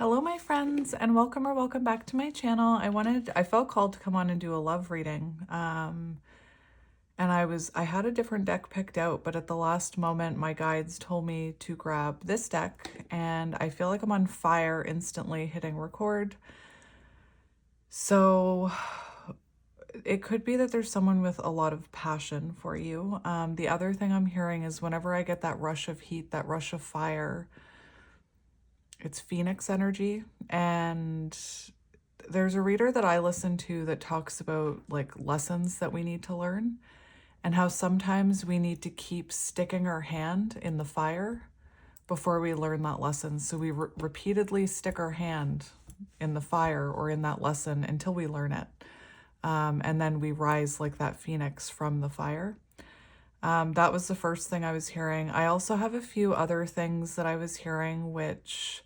Hello, my friends, and welcome back to my channel. I felt called to come on and do a love reading. And I had a different deck picked out, but at the last moment, my guides told me to grab this deck, and I feel like I'm on fire instantly hitting record. So it could be that there's someone with a lot of passion for you. The other thing I'm hearing is whenever I get that rush of heat, that rush of fire, it's Phoenix energy. And there's a reader that I listen to that talks about like lessons that we need to learn and how sometimes we need to keep sticking our hand in the fire before we learn that lesson. So we repeatedly stick our hand in the fire or in that lesson until we learn it. And then we rise like that phoenix from the fire. That was the first thing I was hearing. I also have a few other things that I was hearing, which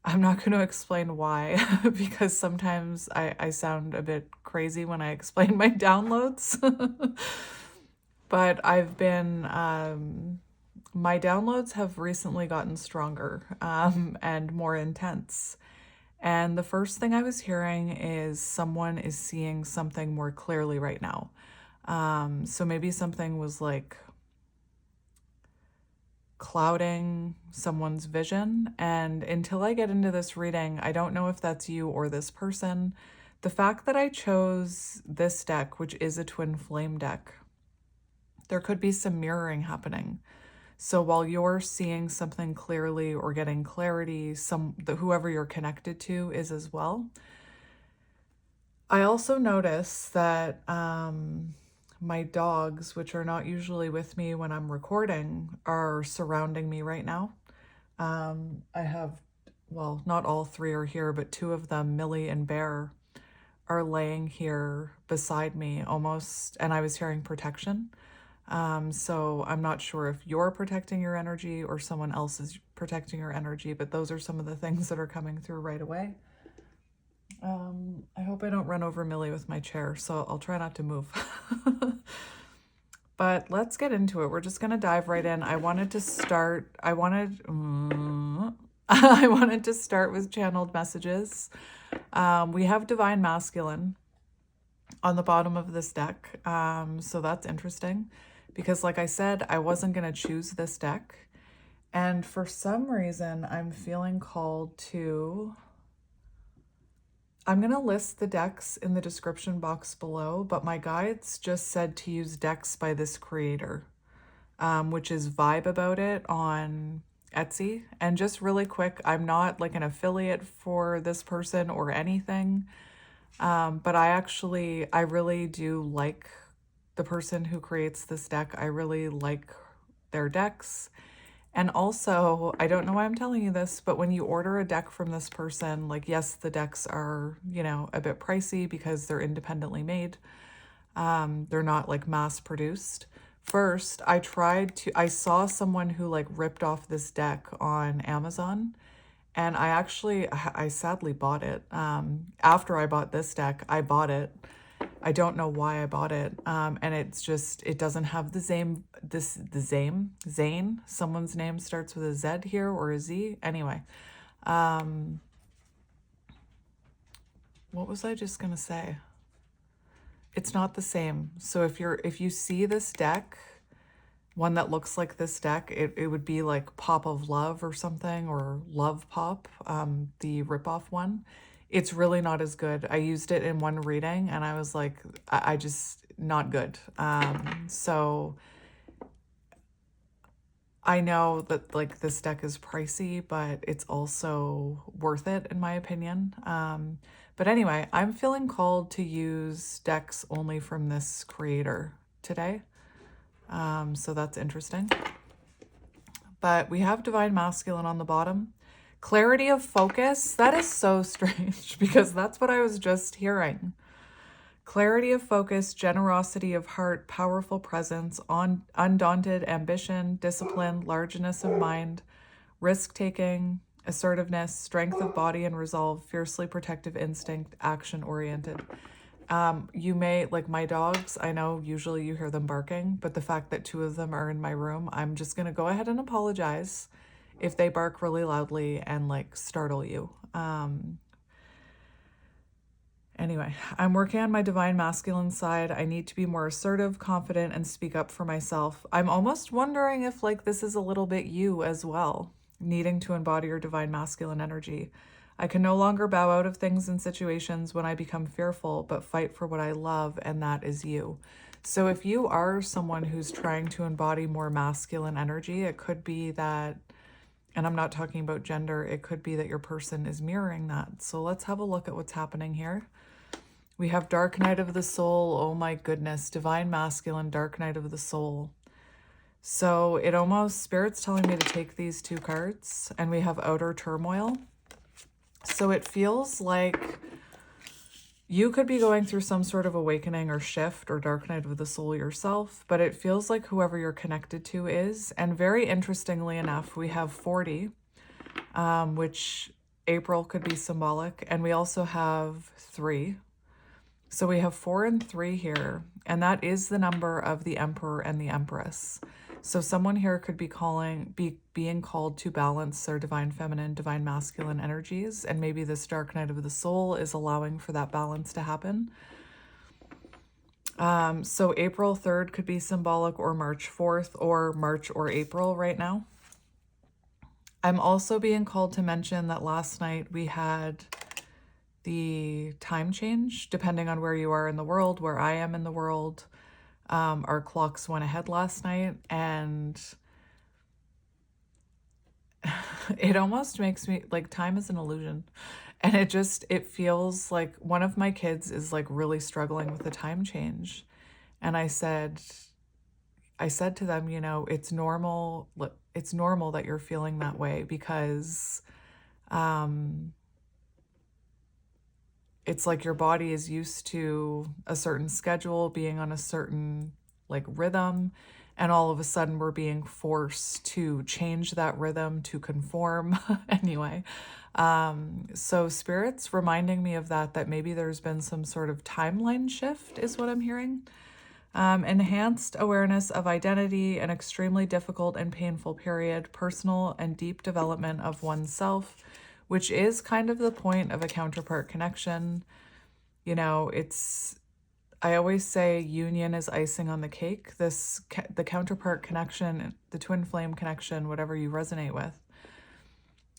I'm not going to explain why, because sometimes I sound a bit crazy when I explain my downloads. But my downloads have recently gotten stronger and more intense. And the first thing I was hearing is someone is seeing something more clearly right now. So maybe something was like clouding someone's vision. And until I get into this reading, I don't know if that's you or this person. The fact that I chose this deck, which is a twin flame deck, there could be some mirroring happening. So while you're seeing something clearly or getting clarity, whoever you're connected to is as well. I also notice that my dogs, which are not usually with me when I'm recording, are surrounding me right now. I have, well, not all three are here, but two of them, Millie and Bear, are laying here beside me almost, and I was hearing protection. So I'm not sure if you're protecting your energy or someone else is protecting your energy, but those are some of the things that are coming through right away. I hope I don't run over Millie with my chair, so I'll try not to move. But let's get into it. We're just going to dive right in. I wanted to start with channeled messages. We have Divine Masculine on the bottom of this deck. So that's interesting because like I said, I wasn't going to choose this deck. And for some reason, I'm feeling called to... I'm going to list the decks in the description box below, but my guides just said to use decks by this creator, which is Vibe About It on Etsy. And just really quick, I'm not like an affiliate for this person or anything, but I really do like the person who creates this deck. I really like their decks. And also, I don't know why I'm telling you this, but when you order a deck from this person, like, yes, the decks are, a bit pricey because they're independently made. They're not like mass produced. First, I saw someone who like ripped off this deck on Amazon, and I sadly bought it. After I bought this deck, I bought it. I don't know why I bought it. And it doesn't have Zane. Someone's name starts with a Z here or a Z. Anyway, what was I just gonna say? It's not the same. So if you see this deck, one that looks like this deck, it would be like Pop of Love or something, or Love Pop, the ripoff one. It's really not as good. I used it in one reading and I was like, I just, not good. So I know that like this deck is pricey, but it's also worth it in my opinion. But anyway, I'm feeling called to use decks only from this creator today. So that's interesting. But we have Divine Masculine on the bottom. Clarity of focus, that is so strange because that's what I was just hearing. Clarity of focus, generosity of heart, powerful presence, undaunted ambition, discipline, largeness of mind, risk-taking, assertiveness, strength of body and resolve, fiercely protective instinct, action-oriented. You may, like my dogs, I know usually you hear them barking, but the fact that two of them are in my room, I'm just going to go ahead and apologize if they bark really loudly and like startle you. Anyway, I'm working on my divine masculine side. I need to be more assertive, confident, and speak up for myself. I'm almost wondering if like this is a little bit you as well, needing to embody your divine masculine energy. I can no longer bow out of things and situations when I become fearful, but fight for what I love, and that is you. So if you are someone who's trying to embody more masculine energy, it could be that, and I'm not talking about gender, it could be that your person is mirroring that. So let's have a look at what's happening here. We have Dark Night of the Soul. Oh my goodness. Divine Masculine, Dark Night of the Soul. So it almost, Spirit's telling me to take these two cards. And we have Outer Turmoil. So it feels like you could be going through some sort of awakening or shift or Dark Night of the Soul yourself. But it feels like whoever you're connected to is. And very interestingly enough, we have 40, which April could be symbolic. And we also have 3. So we have 4 and 3 here, and that is the number of the Emperor and the Empress. So someone here could be being called to balance their divine feminine, divine masculine energies, and maybe this Dark Night of the Soul is allowing for that balance to happen. So April 3rd could be symbolic, or March 4th, or March or April right now. I'm also being called to mention that last night we had the time change, depending on where you are in the world, where I am in the world. Our clocks went ahead last night, and it almost makes me like time is an illusion. And it feels like one of my kids is like really struggling with the time change. And I said to them, you know, it's normal that you're feeling that way, because it's like your body is used to a certain schedule, being on a certain like rhythm, and all of a sudden we're being forced to change that rhythm to conform. Anyway, so Spirit's reminding me of that maybe there's been some sort of timeline shift is what I'm hearing. Enhanced awareness of identity, an extremely difficult and painful period, personal and deep development of oneself, which is kind of the point of a counterpart connection. You know, I always say union is icing on the cake. The counterpart connection, the twin flame connection, whatever you resonate with,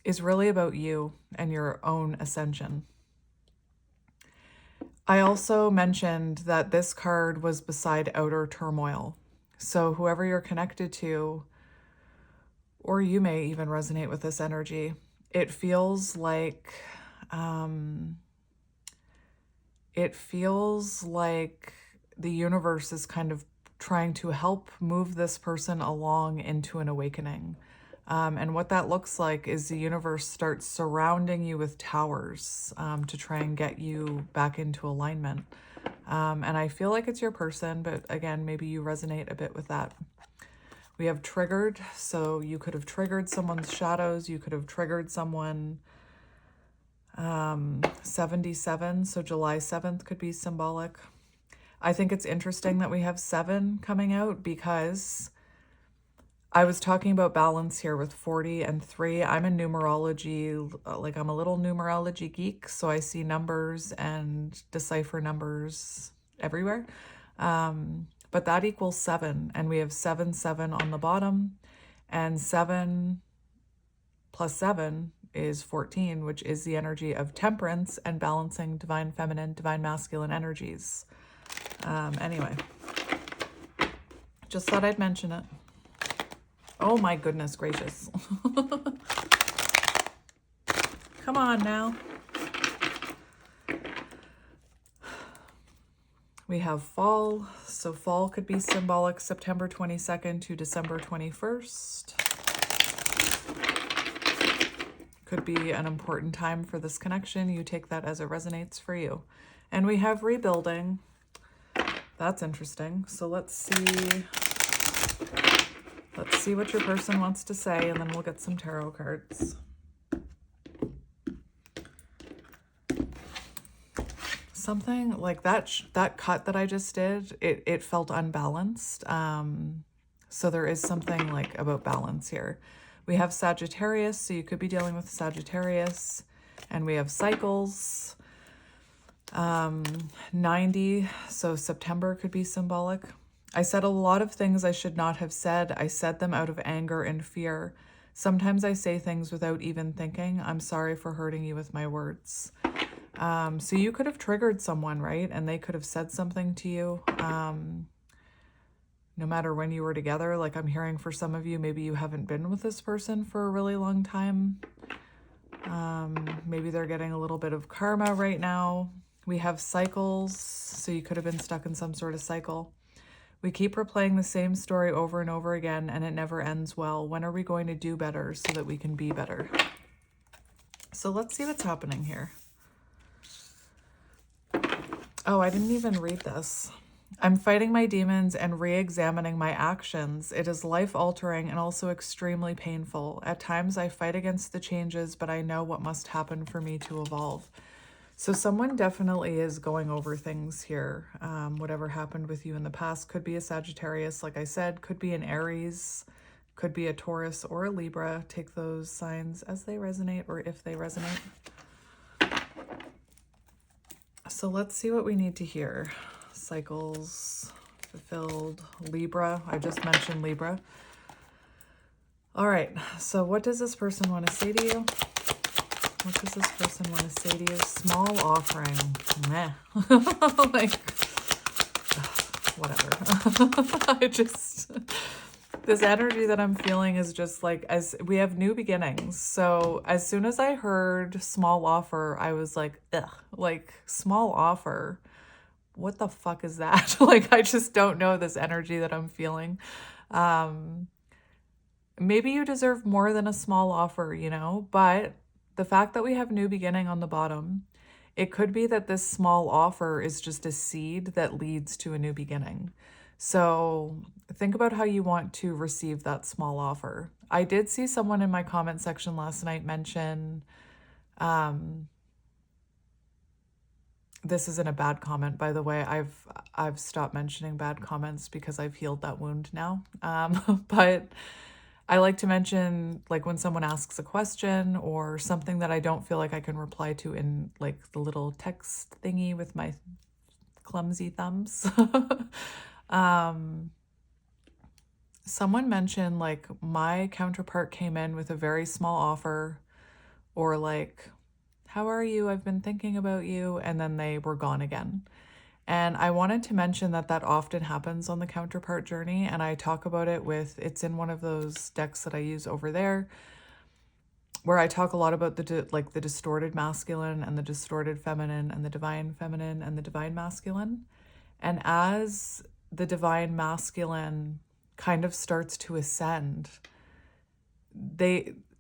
is really about you and your own ascension. I also mentioned that this card was beside Outer Turmoil. So whoever you're connected to, or you may even resonate with this energy, it feels like the universe is kind of trying to help move this person along into an awakening. And what that looks like is the universe starts surrounding you with towers to try and get you back into alignment. And I feel like it's your person, but again, maybe you resonate a bit with that. We have triggered, so you could have triggered someone's shadows. You could have triggered someone. 77, so July 7th could be symbolic. I think it's interesting that we have 7 coming out, because I was talking about balance here with 40 and 3. I'm a numerology, I'm a little numerology geek, so I see numbers and decipher numbers everywhere. But that equals 7, and we have 7, 7 on the bottom, and 7 plus 7 is 14, which is the energy of temperance and balancing divine feminine, divine masculine energies. Anyway, just thought I'd mention it. Oh my goodness gracious. Come on now. We have fall, so fall could be symbolic, September 22nd to December 21st. Could be an important time for this connection. You take that as it resonates for you. And we have rebuilding. That's interesting. So let's see what your person wants to say, and then we'll get some tarot cards. Something like that cut that I just did, it felt unbalanced. So there is something like about balance here. We have Sagittarius, so you could be dealing with Sagittarius. And we have cycles. 90, so September could be symbolic. I said a lot of things I should not have said. I said them out of anger and fear. Sometimes I say things without even thinking. I'm sorry for hurting you with my words. So you could have triggered someone, right? And they could have said something to you. No matter when you were together, like I'm hearing for some of you, maybe you haven't been with this person for a really long time. Maybe they're getting a little bit of karma right now. We have cycles, so you could have been stuck in some sort of cycle. We keep replaying the same story over and over again, and it never ends well. When are we going to do better so that we can be better? So let's see what's happening here. Oh, I didn't even read this. I'm fighting my demons and re-examining my actions. It is life-altering and also extremely painful. At times I fight against the changes, but I know what must happen for me to evolve. So someone definitely is going over things here. Whatever happened with you in the past could be a Sagittarius, like I said, could be an Aries, could be a Taurus or a Libra. Take those signs as they resonate or if they resonate. So let's see what we need to hear. Cycles, fulfilled, Libra. I just mentioned Libra. All right. So what does this person want to say to you? What does this person want to say to you? Small offering. Meh. Like, whatever. This energy that I'm feeling is just like, as we have new beginnings. So as soon as I heard small offer, I was like, ugh, like small offer. What the fuck is that? Like, I just don't know this energy that I'm feeling. Maybe you deserve more than a small offer, you know, but the fact that we have new beginning on the bottom, it could be that this small offer is just a seed that leads to a new beginning. So think about how you want to receive that small offer. I did see someone in my comment section last night mention, this isn't a bad comment, by the way. I've stopped mentioning bad comments because I've healed that wound now. But I like to mention, like, when someone asks a question or something that I don't feel like I can reply to in like the little text thingy with my clumsy thumbs. Someone mentioned, like, my counterpart came in with a very small offer, or like, how are you? I've been thinking about you. And then they were gone again. And I wanted to mention that that often happens on the counterpart journey. And I talk about it it's in one of those decks that I use over there, where I talk a lot about the distorted masculine and the distorted feminine and the divine feminine and the divine masculine. And as the divine masculine kind of starts to ascend,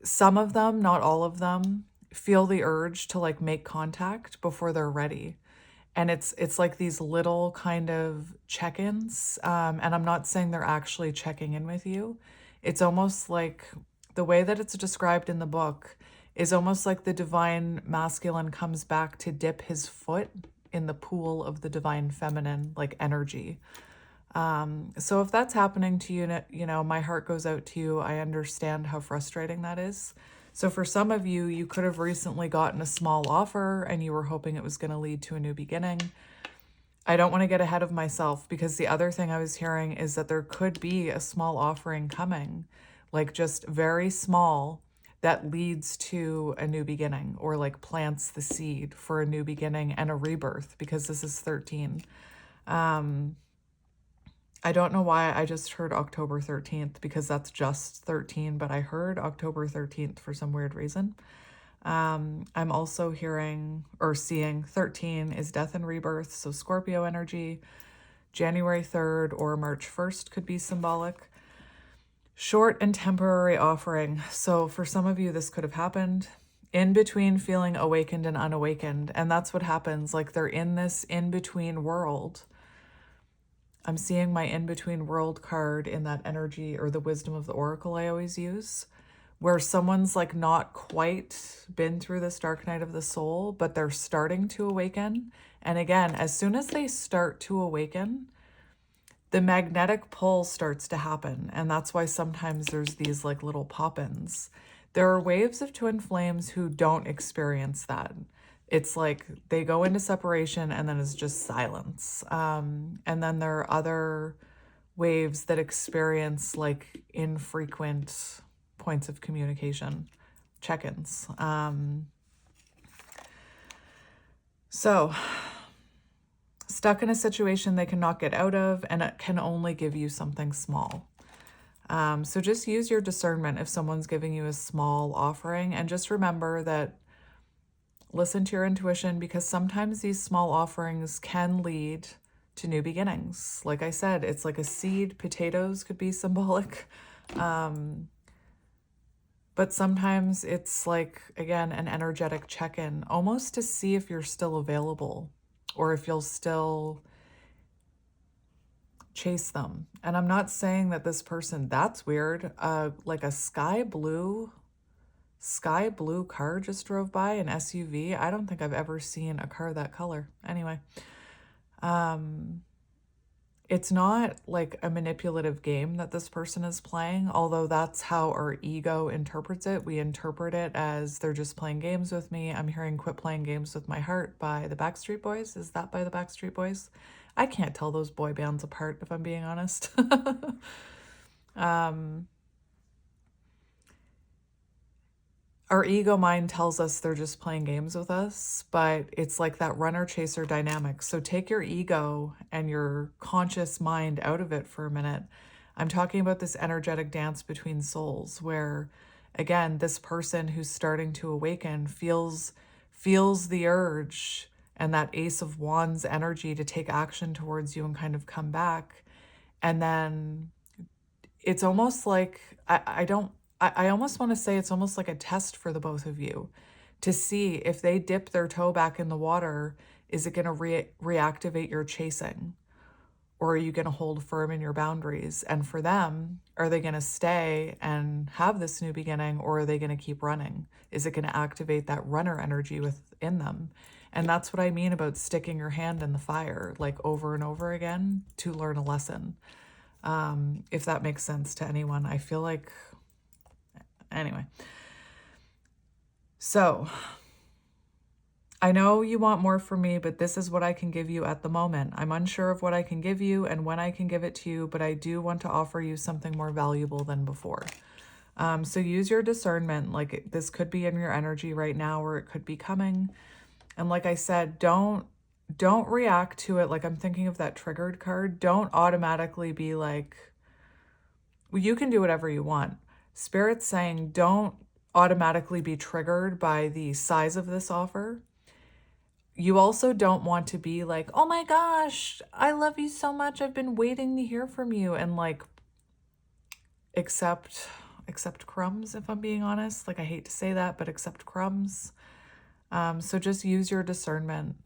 some of them, not all of them, feel the urge to like make contact before they're ready. And it's like these little kind of check-ins. And I'm not saying they're actually checking in with you. It's almost like the way that it's described in the book is almost like the divine masculine comes back to dip his foot in the pool of the divine feminine, like, energy. So if that's happening to you, you know, my heart goes out to you. I understand how frustrating that is. So for some of you, you could have recently gotten a small offer and you were hoping it was going to lead to a new beginning. I don't want to get ahead of myself, because the other thing I was hearing is that there could be a small offering coming, like just very small, that leads to a new beginning, or like plants the seed for a new beginning and a rebirth, because this is 13. I don't know why I just heard October 13th, because that's just 13, but I heard October 13th for some weird reason. I'm also hearing or seeing 13 is death and rebirth, so Scorpio energy. January 3rd or March 1st could be symbolic. Short and temporary offering. So for some of you, this could have happened in between feeling awakened and unawakened. And that's what happens. Like, they're in this in-between world. I'm seeing my in-between world card in that energy, or the wisdom of the oracle I always use, where someone's like not quite been through this dark night of the soul, but they're starting to awaken. And again, as soon as they start to awaken, the magnetic pull starts to happen. And that's why sometimes there's these like little pop-ins. There are waves of twin flames who don't experience that. It's like they go into separation and then it's just silence. And then there are other waves that experience like infrequent points of communication, check-ins. So stuck in a situation they cannot get out of, and it can only give you something small. So just use your discernment if someone's giving you a small offering, and just remember that listen to your intuition, because sometimes these small offerings can lead to new beginnings. Like I said, it's like a seed. Potatoes could be symbolic. But sometimes it's like, again, an energetic check-in, almost to see if you're still available or if you'll still chase them. And I'm not saying that this person, that's weird. Like a sky blue car just drove by, an SUV. I don't think I've ever seen a car that color. Anyway, it's not like a manipulative game that this person is playing, although that's how our ego interprets it. We interpret it as they're just playing games with me. I'm hearing Quit Playing Games with My Heart by the Backstreet Boys. Is that by the Backstreet Boys? I can't tell those boy bands apart, if I'm being honest. Our ego mind tells us they're just playing games with us, but it's like that runner-chaser dynamic. So take your ego and your conscious mind out of it for a minute. I'm talking about this energetic dance between souls where, again, this person who's starting to awaken feels the urge and that Ace of Wands energy to take action towards you and kind of come back. And then it's almost like, I almost want to say it's almost like a test for the both of you to see if they dip their toe back in the water, is it going to reactivate your chasing? Or are you going to hold firm in your boundaries? And for them, are they going to stay and have this new beginning, or are they going to keep running? Is it going to activate that runner energy within them? And that's what I mean about sticking your hand in the fire, like over and over again to learn a lesson. If that makes sense to anyone. I feel like, anyway. So I know you want more from me, but this is what I can give you at the moment. I'm unsure of what I can give you and when I can give it to you, but I do want to offer you something more valuable than before. So use your discernment. Like this could be in your energy right now, or it could be coming. And like I said, don't react to it. Like I'm thinking of that triggered card. Don't automatically be like, well, you can do whatever you want. Spirit's saying don't automatically be triggered by the size of this offer. You also don't want to be like, oh my gosh, I love you so much. I've been waiting to hear from you. And like, accept crumbs, if I'm being honest. Like, I hate to say that, but accept crumbs. So just use your discernment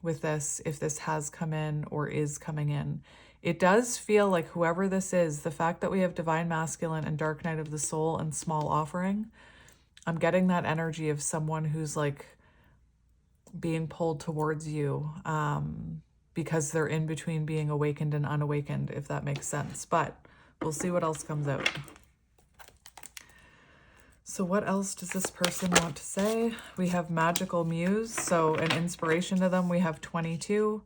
with this, if this has come in or is coming in. It does feel like whoever this is, the fact that we have Divine Masculine and Dark Night of the Soul and Small Offering, I'm getting that energy of someone who's like being pulled towards you because they're in between being awakened and unawakened, if that makes sense. But we'll see what else comes out. So what else does this person want to say? We have Magical Muse, so an inspiration to them. We have 22,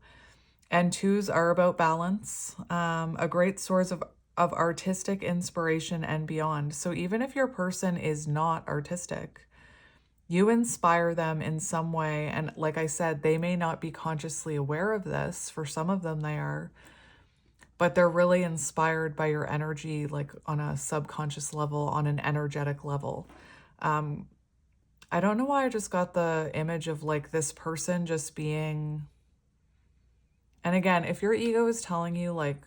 and 2s are about balance, a great source of artistic inspiration and beyond. So even if your person is not artistic, you inspire them in some way. And like I said, they may not be consciously aware of this. For some of them, they are. But they're really inspired by your energy, like on a subconscious level, on an energetic level. I don't know why I just got the image of like this person just being... And again, if your ego is telling you like,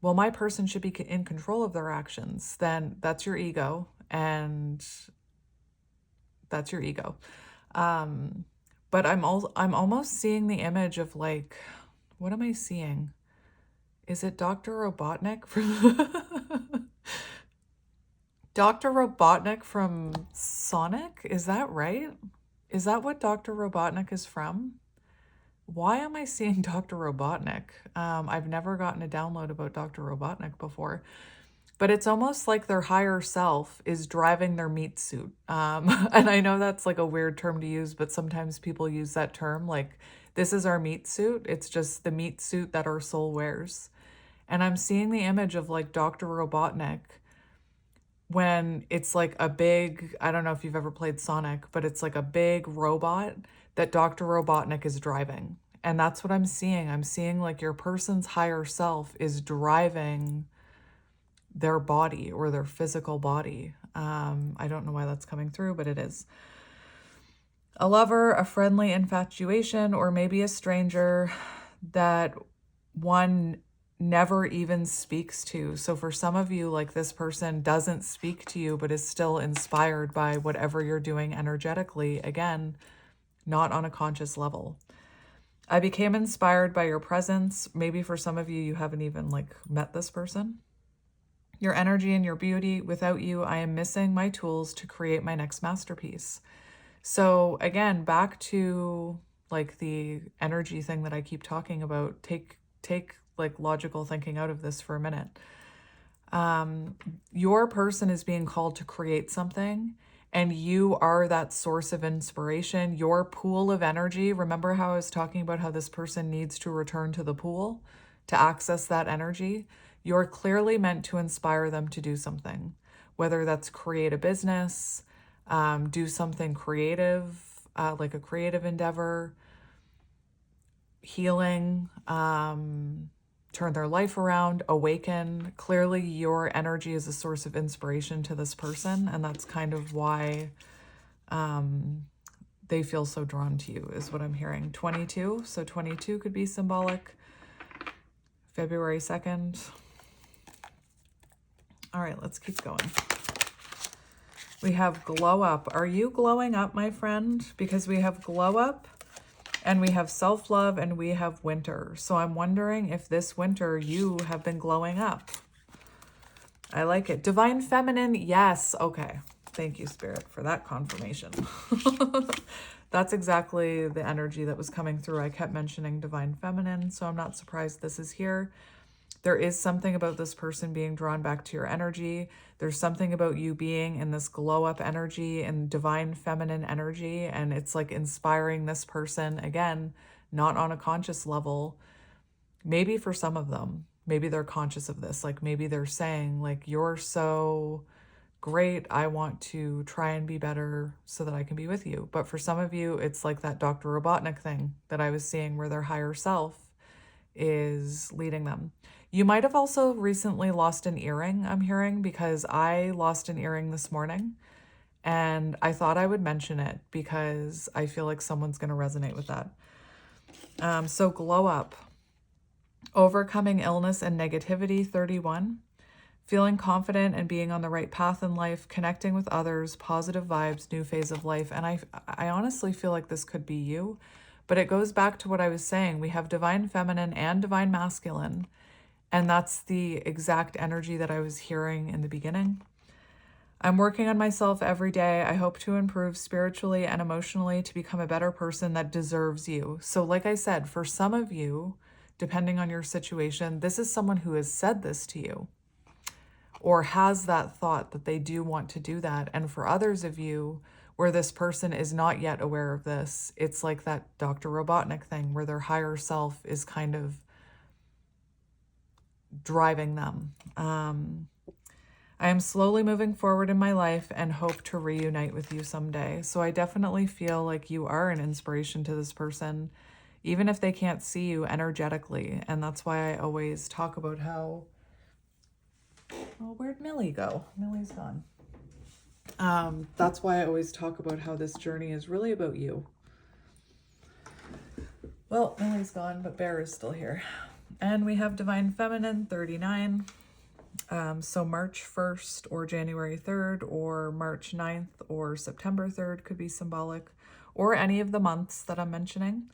well, my person should be in control of their actions, then that's your ego, and that's your ego. But I'm almost seeing the image of like, what am I seeing? Is it Dr. Robotnik from Dr. Robotnik from Sonic? Is that right? Is that what Dr. Robotnik is from? why am I seeing Dr. Robotnik? I've never gotten a download about Dr. Robotnik before, but it's almost like their higher self is driving their meat suit. And I know that's like a weird term to use, but sometimes people use that term like, this is our meat suit. It's just the meat suit that our soul wears. And I'm seeing the image of like Dr. Robotnik when it's like a big, I don't know if you've ever played Sonic, but it's like a big robot that Dr. Robotnik is driving. And that's what I'm seeing. I'm seeing like your person's higher self is driving their body or their physical body. I don't know why that's coming through, but it is. A lover, a friendly infatuation, or maybe a stranger that one never even speaks to. So for some of you, like this person doesn't speak to you, but is still inspired by whatever you're doing energetically. Again, not on a conscious level. I became inspired by your presence. Maybe for some of you, you haven't even like met this person. Your energy and your beauty. Without you, I am missing my tools to create my next masterpiece. So again, back to like the energy thing that I keep talking about. Take like logical thinking out of this for a minute. Your person is being called to create something, and you are that source of inspiration. Your pool of energy. Remember how I was talking about how this person needs to return to the pool to access that energy? You're clearly meant to inspire them to do something, whether that's create a business, do something creative, like a creative endeavor, healing, turn their life around, awaken. Clearly, your energy is a source of inspiration to this person, and that's kind of why they feel so drawn to you, is what I'm hearing. 22, so 22 could be symbolic. February 2nd. All right, let's keep going. We have glow up. Are you glowing up, my friend? Because we have glow up, and we have self-love, and we have winter. So I'm wondering if this winter you have been glowing up. I like it. Divine feminine, yes. Okay. Thank you, Spirit, for that confirmation. That's exactly the energy that was coming through. I kept mentioning divine feminine, so I'm not surprised this is here. There is something about this person being drawn back to your energy. There's something about you being in this glow up energy and divine feminine energy. And it's like inspiring this person, again, not on a conscious level. Maybe for some of them, maybe they're conscious of this. Like maybe they're saying like, you're so great. I want to try and be better so that I can be with you. But for some of you, it's like that Dr. Robotnik thing that I was seeing where their higher self is leading them. You might have also recently lost an earring, I'm hearing, because I lost an earring this morning and I thought I would mention it because I feel like someone's going to resonate with that. So glow up. Overcoming illness and negativity, 31. Feeling confident and being on the right path in life, connecting with others, positive vibes, new phase of life. And I honestly feel like this could be you, but it goes back to what I was saying. We have divine feminine and divine masculine. And that's the exact energy that I was hearing in the beginning. I'm working on myself every day. I hope to improve spiritually and emotionally to become a better person that deserves you. So like I said, for some of you, depending on your situation, this is someone who has said this to you or has that thought that they do want to do that. And for others of you, where this person is not yet aware of this, it's like that Dr. Robotnik thing where their higher self is kind of driving them. I am slowly moving forward in my life and hope to reunite with you someday. So I definitely feel like you are an inspiration to this person, even if they can't see you energetically. And that's why I always talk about how, oh, where'd Millie go? Millie's gone. That's why I always talk about how this journey is really about you. Well, Millie's gone, but Bear is still here. And we have Divine Feminine, 39. So March 1st or January 3rd or March 9th or September 3rd could be symbolic, or any of the months that I'm mentioning.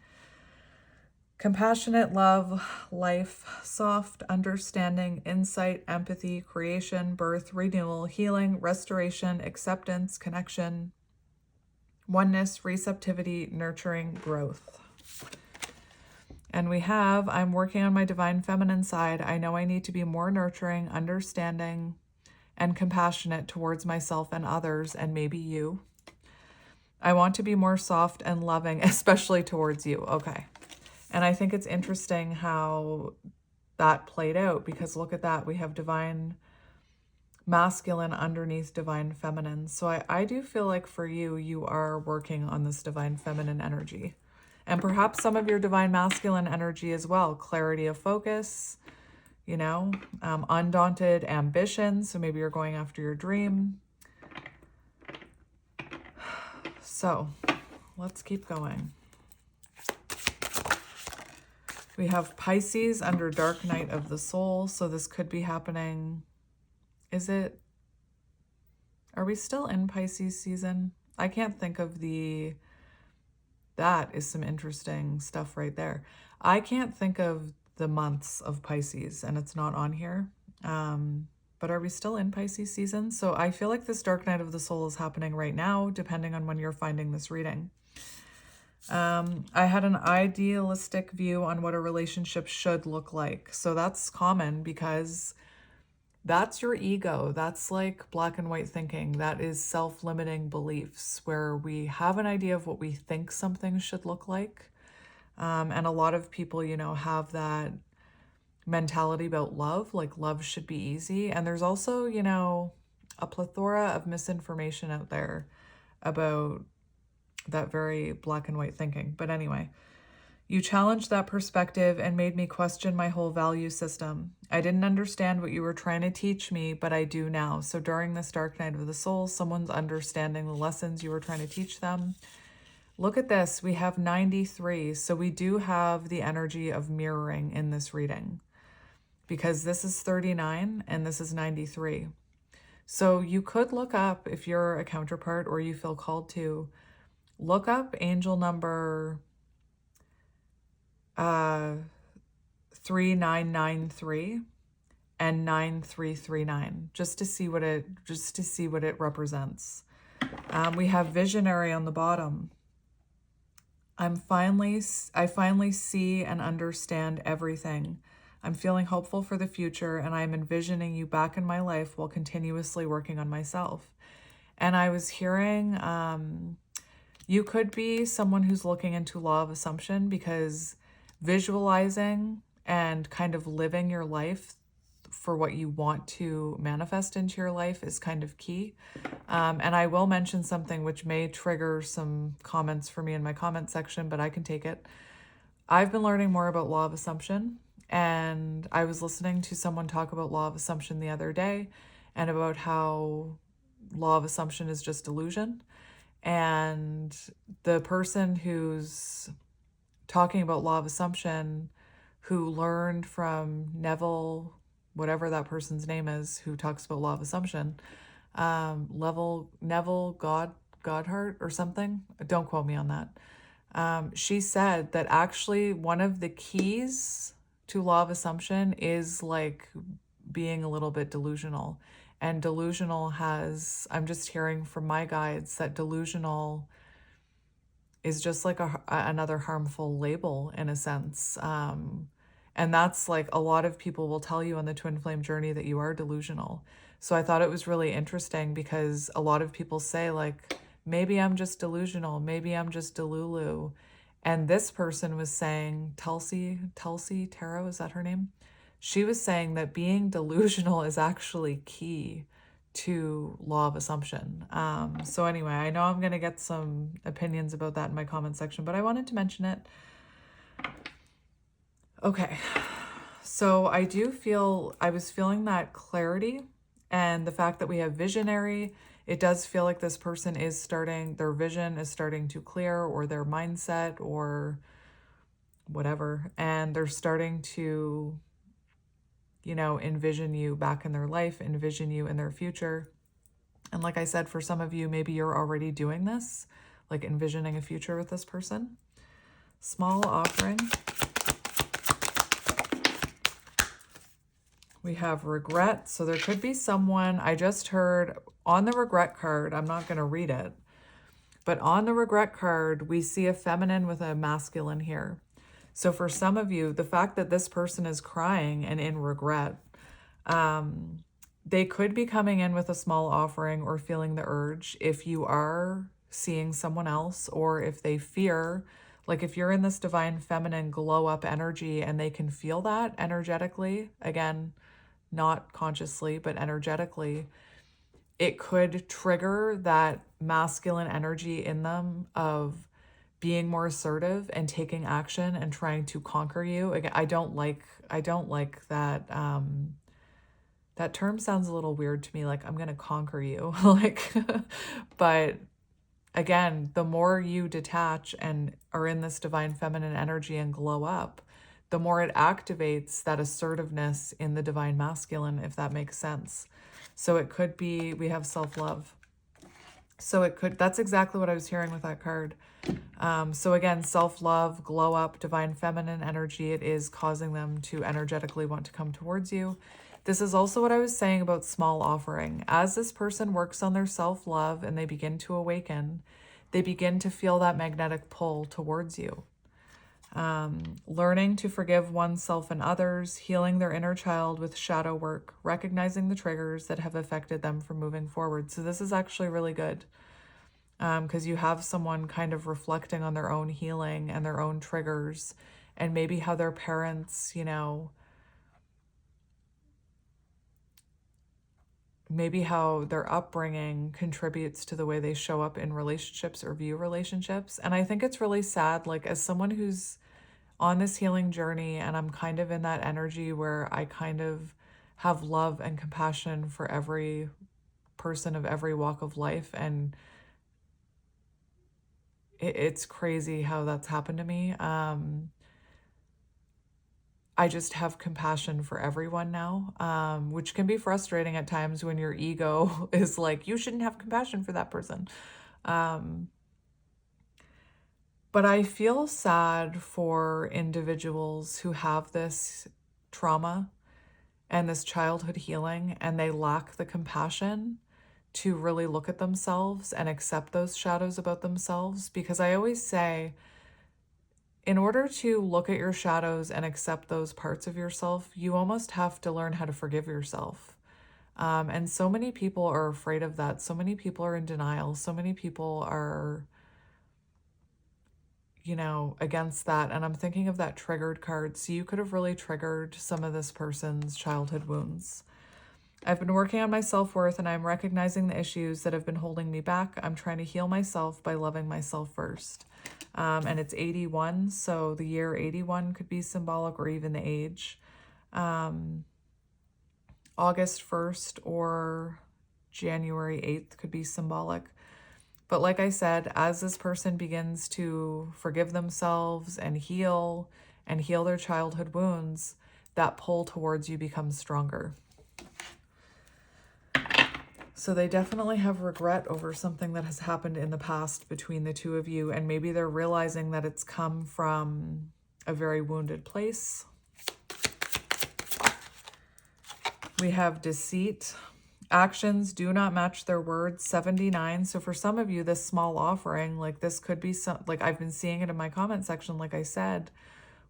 Compassionate, love, life, soft, understanding, insight, empathy, creation, birth, renewal, healing, restoration, acceptance, connection, oneness, receptivity, nurturing, growth. And we have, I'm working on my divine feminine side. I know I need to be more nurturing, understanding, and compassionate towards myself and others, and maybe you. I want to be more soft and loving, especially towards you. Okay. And I think it's interesting how that played out, because look at that. We have divine masculine underneath divine feminine. So I do feel like for you, you are working on this divine feminine energy. And perhaps some of your divine masculine energy as well. Clarity of focus, undaunted ambition. So maybe you're going after your dream. So let's keep going. We have Pisces under dark night of the soul. So this could be happening. Are we still in Pisces season? I can't think of that is some interesting stuff right there. I can't think of the months of Pisces, and it's not on here. But are we still in Pisces season? So I feel like this dark night of the soul is happening right now, depending on when you're finding this reading. I had an idealistic view on what a relationship should look like. So that's common because that's your ego. That's like black and white thinking. That is self-limiting beliefs where we have an idea of what we think something should look like. And a lot of people, have that mentality about love, like love should be easy. And there's also, a plethora of misinformation out there about that very black and white thinking. But anyway, you challenged that perspective and made me question my whole value system. I didn't understand what you were trying to teach me, but I do now. So during this dark night of the soul, someone's understanding the lessons you were trying to teach them. Look at this. We have 93. So we do have the energy of mirroring in this reading, because this is 39 and this is 93. So you could look up, if you're a counterpart or you feel called to, look up angel number 3993 and 9339, just to see what it represents. We have visionary on the bottom. I finally see and understand everything. I'm feeling hopeful for the future, and I'm envisioning you back in my life while continuously working on myself. And I was hearing you could be someone who's looking into law of assumption, because visualizing and kind of living your life for what you want to manifest into your life is kind of key. And I will mention something which may trigger some comments for me in my comment section, but I can take it. I've been learning more about law of assumption, and I was listening to someone talk about law of assumption the other day, and about how law of assumption is just delusion. And the person who's talking about law of assumption, who learned from Neville, whatever that person's name is, who talks about law of assumption, Neville Goddard or something. Don't quote me on that. She said that actually one of the keys to law of assumption is like being a little bit delusional. And delusional I'm just hearing from my guides that delusional is just like another harmful label in a sense. And that's like a lot of people will tell you on the twin flame journey that you are delusional. So I thought it was really interesting, because a lot of people say like, maybe I'm just delusional, maybe I'm just delulu. And this person was saying, Tulsi Tarot, is that her name? She was saying that being delusional is actually key to law of assumption. So anyway, I know I'm going to get some opinions about that in my comment section, but I wanted to mention it. Okay. So I was feeling that clarity, and the fact that we have visionary, it does feel like this person their vision is starting to clear, or their mindset or whatever. And they're starting to, envision you back in their life, envision you in their future. And like I said, for some of you, maybe you're already doing this, like envisioning a future with this person. Small offering. We have regret. So there could be someone, I just heard on the regret card, I'm not going to read it, but on the regret card, we see a feminine with a masculine here. So for some of you, the fact that this person is crying and in regret, they could be coming in with a small offering or feeling the urge if you are seeing someone else, or if they fear, like if you're in this divine feminine glow up energy and they can feel that energetically, again, not consciously, but energetically, it could trigger that masculine energy in them of being more assertive and taking action and trying to conquer you. Again, I don't like that. That term sounds a little weird to me, like I'm going to conquer you. Like, but again, the more you detach and are in this divine feminine energy and glow up, the more it activates that assertiveness in the divine masculine, if that makes sense. So it could be, we have self-love. So it could, that's exactly what I was hearing with that card. So again, self-love, glow up, divine feminine energy, it is causing them to energetically want to come towards you. This is also what I was saying about small offering. As this person works on their self-love and they begin to awaken, they begin to feel that magnetic pull towards you. Learning to forgive oneself and others, healing their inner child with shadow work, recognizing the triggers that have affected them from moving forward. So this is actually really good, because you have someone kind of reflecting on their own healing and their own triggers, and maybe how their parents, you know, maybe how their upbringing contributes to the way they show up in relationships or view relationships. And I think it's really sad, like as someone who's on this healing journey, and I'm kind of in that energy where I kind of have love and compassion for every person of every walk of life. And it's crazy how that's happened to me. I just have compassion for everyone now, which can be frustrating at times when your ego is like, you shouldn't have compassion for that person. But I feel sad for individuals who have this trauma and this childhood healing, and they lack the compassion to really look at themselves and accept those shadows about themselves. Because I always say, in order to look at your shadows and accept those parts of yourself, you almost have to learn how to forgive yourself. And so many people are afraid of that. So many people are in denial. So many people are, you know, against that. And I'm thinking of that triggered card. So you could have really triggered some of this person's childhood wounds. I've been working on my self-worth, and I'm recognizing the issues that have been holding me back. I'm trying to heal myself by loving myself first. And it's 81, so the year 81 could be symbolic, or even the age. August 1st or January 8th could be symbolic. But like I said, as this person begins to forgive themselves and heal their childhood wounds, that pull towards you becomes stronger. So they definitely have regret over something that has happened in the past between the two of you, and maybe they're realizing that it's come from a very wounded place. We have deceit. Actions do not match their words, 79. So for some of you, this small offering, like this could be some, like I've been seeing it in my comment section, like I said,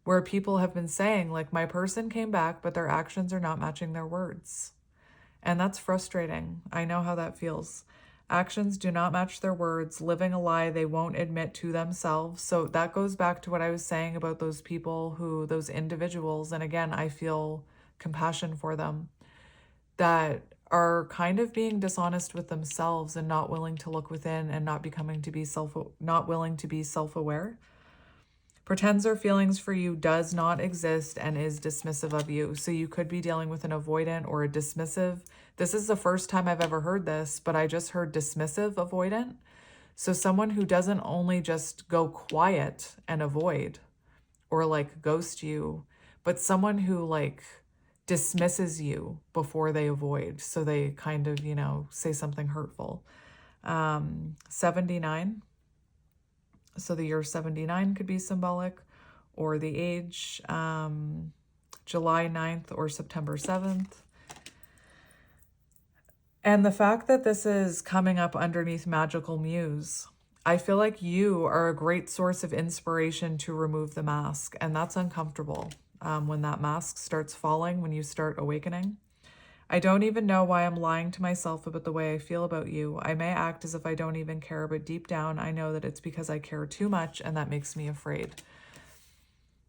where people have been saying, like, my person came back, but their actions are not matching their words. And that's frustrating. I know how that feels. Actions do not match their words, living a lie they won't admit to themselves. So that goes back to what I was saying about those people those individuals, and again, I feel compassion for them, that are kind of being dishonest with themselves and not willing to look within and not willing to be self-aware. Pretends their feelings for you does not exist and is dismissive of you. So you could be dealing with an avoidant or a dismissive. This is the first time I've ever heard this, but I just heard dismissive avoidant. So someone who doesn't only just go quiet and avoid or like ghost you, but someone who like dismisses you before they avoid. So they kind of, you know, say something hurtful. 79. So the year 79 could be symbolic, or the age, July 9th or September 7th. And the fact that this is coming up underneath Magical Muse, I feel like you are a great source of inspiration to remove the mask, and that's uncomfortable when that mask starts falling, when you start awakening. I don't even know why I'm lying to myself about the way I feel about you. I may act as if I don't even care, but deep down, I know that it's because I care too much, and that makes me afraid.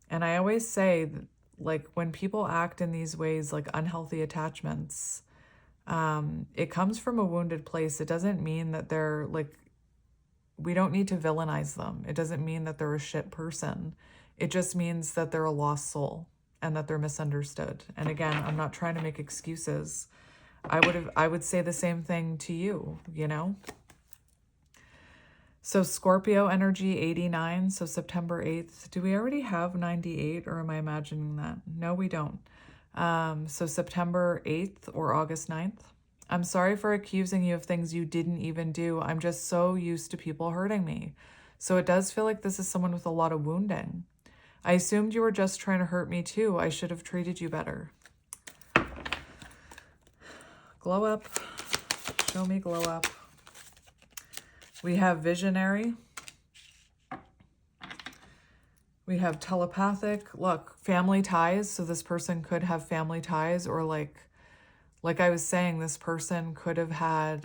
And I always say that, like, when people act in these ways, like unhealthy attachments, it comes from a wounded place. It doesn't mean that they're like, we don't need to villainize them. It doesn't mean that they're a shit person. It just means that they're a lost soul and that they're misunderstood. And again, I'm not trying to make excuses. I would say the same thing to you, you know? So Scorpio energy 89, so September 8th. Do we already have 98 or am I imagining that? No, we don't. So September 8th or August 9th. I'm sorry for accusing you of things you didn't even do. I'm just so used to people hurting me. So it does feel like this is someone with a lot of wounding. I assumed you were just trying to hurt me too. I should have treated you better. Glow up. Show me glow up. We have visionary. We have telepathic. Look, family ties. So this person could have family ties, or like I was saying, this person could have had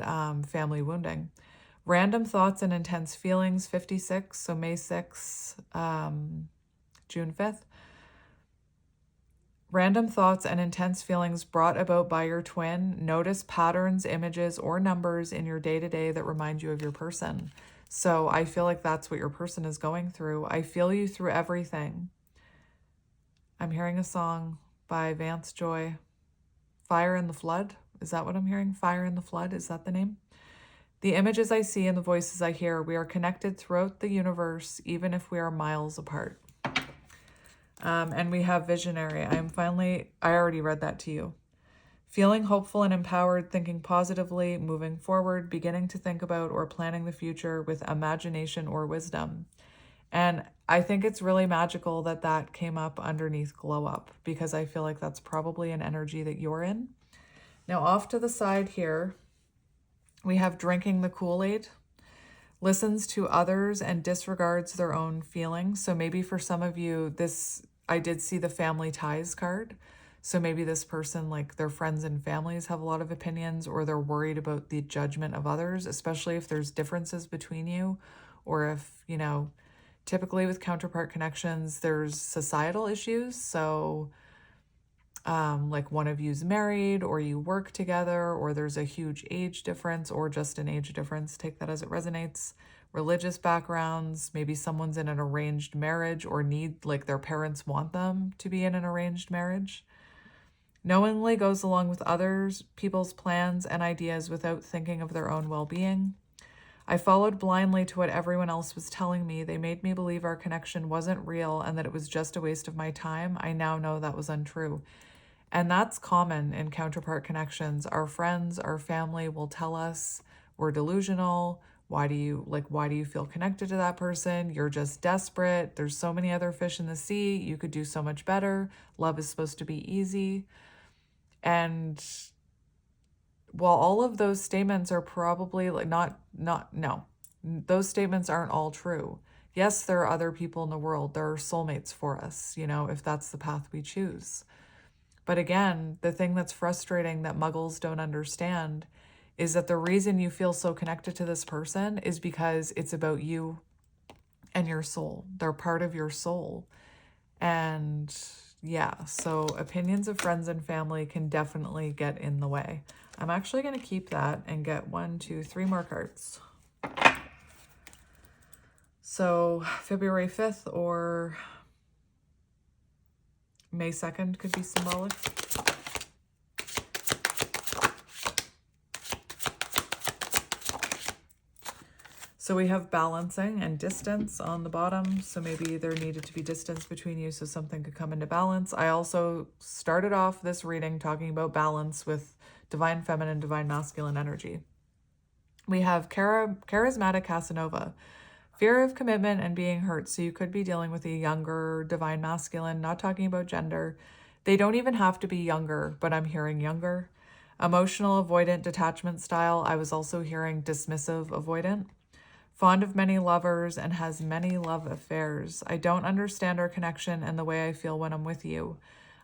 family wounding. Random thoughts and intense feelings, 56, so May 6th, June 5th. Random thoughts and intense feelings brought about by your twin. Notice patterns, images, or numbers in your day-to-day that remind you of your person. So I feel like that's what your person is going through. I feel you through everything. I'm hearing a song by Vance Joy. Fire in the Flood. Is that what I'm hearing? Fire in the Flood. Is that the name? The images I see and the voices I hear, we are connected throughout the universe, even if we are miles apart. And we have visionary. I already read that to you. Feeling hopeful and empowered, thinking positively, moving forward, beginning to think about or planning the future with imagination or wisdom. And I think it's really magical that that came up underneath glow up, because I feel like that's probably an energy that you're in. Now off to the side here, we have drinking the Kool-Aid, listens to others and disregards their own feelings. So maybe for some of you, I did see the family ties card. So maybe this person, like their friends and families have a lot of opinions, or they're worried about the judgment of others, especially if there's differences between you, or if, you know, typically with counterpart connections, there's societal issues. So like one of you's married, or you work together, or there's a huge age difference, or just an age difference. Take that as it resonates. Religious backgrounds, maybe someone's in an arranged marriage, or like their parents want them to be in an arranged marriage. Knowingly goes along with others people's plans and ideas without thinking of their own well-being. I followed blindly to what everyone else was telling me. They made me believe our connection wasn't real and that it was just a waste of my time. I now know that was untrue. And that's common in counterpart connections. Our friends, our family will tell us we're delusional. Why do you feel connected to that person? You're just desperate. There's so many other fish in the sea. You could do so much better. Love is supposed to be easy. And while all of those statements are probably like no, those statements aren't all true. Yes, there are other people in the world. There are soulmates for us, you know, if that's the path we choose. But again, the thing that's frustrating that muggles don't understand is that the reason you feel so connected to this person is because it's about you and your soul. They're part of your soul. And yeah, so opinions of friends and family can definitely get in the way. I'm actually going to keep that and get 1, 2, 3 more cards. So February 5th or May 2nd could be symbolic. So we have balancing and distance on the bottom. So maybe there needed to be distance between you so something could come into balance. I also started off this reading talking about balance with divine feminine, divine masculine energy. We have charismatic Casanova, fear of commitment and being hurt. So you could be dealing with a younger divine masculine, not talking about gender. They don't even have to be younger, but I'm hearing younger. Emotional avoidant detachment style. I was also hearing dismissive avoidant. Fond of many lovers and has many love affairs. I don't understand our connection and the way I feel when I'm with you.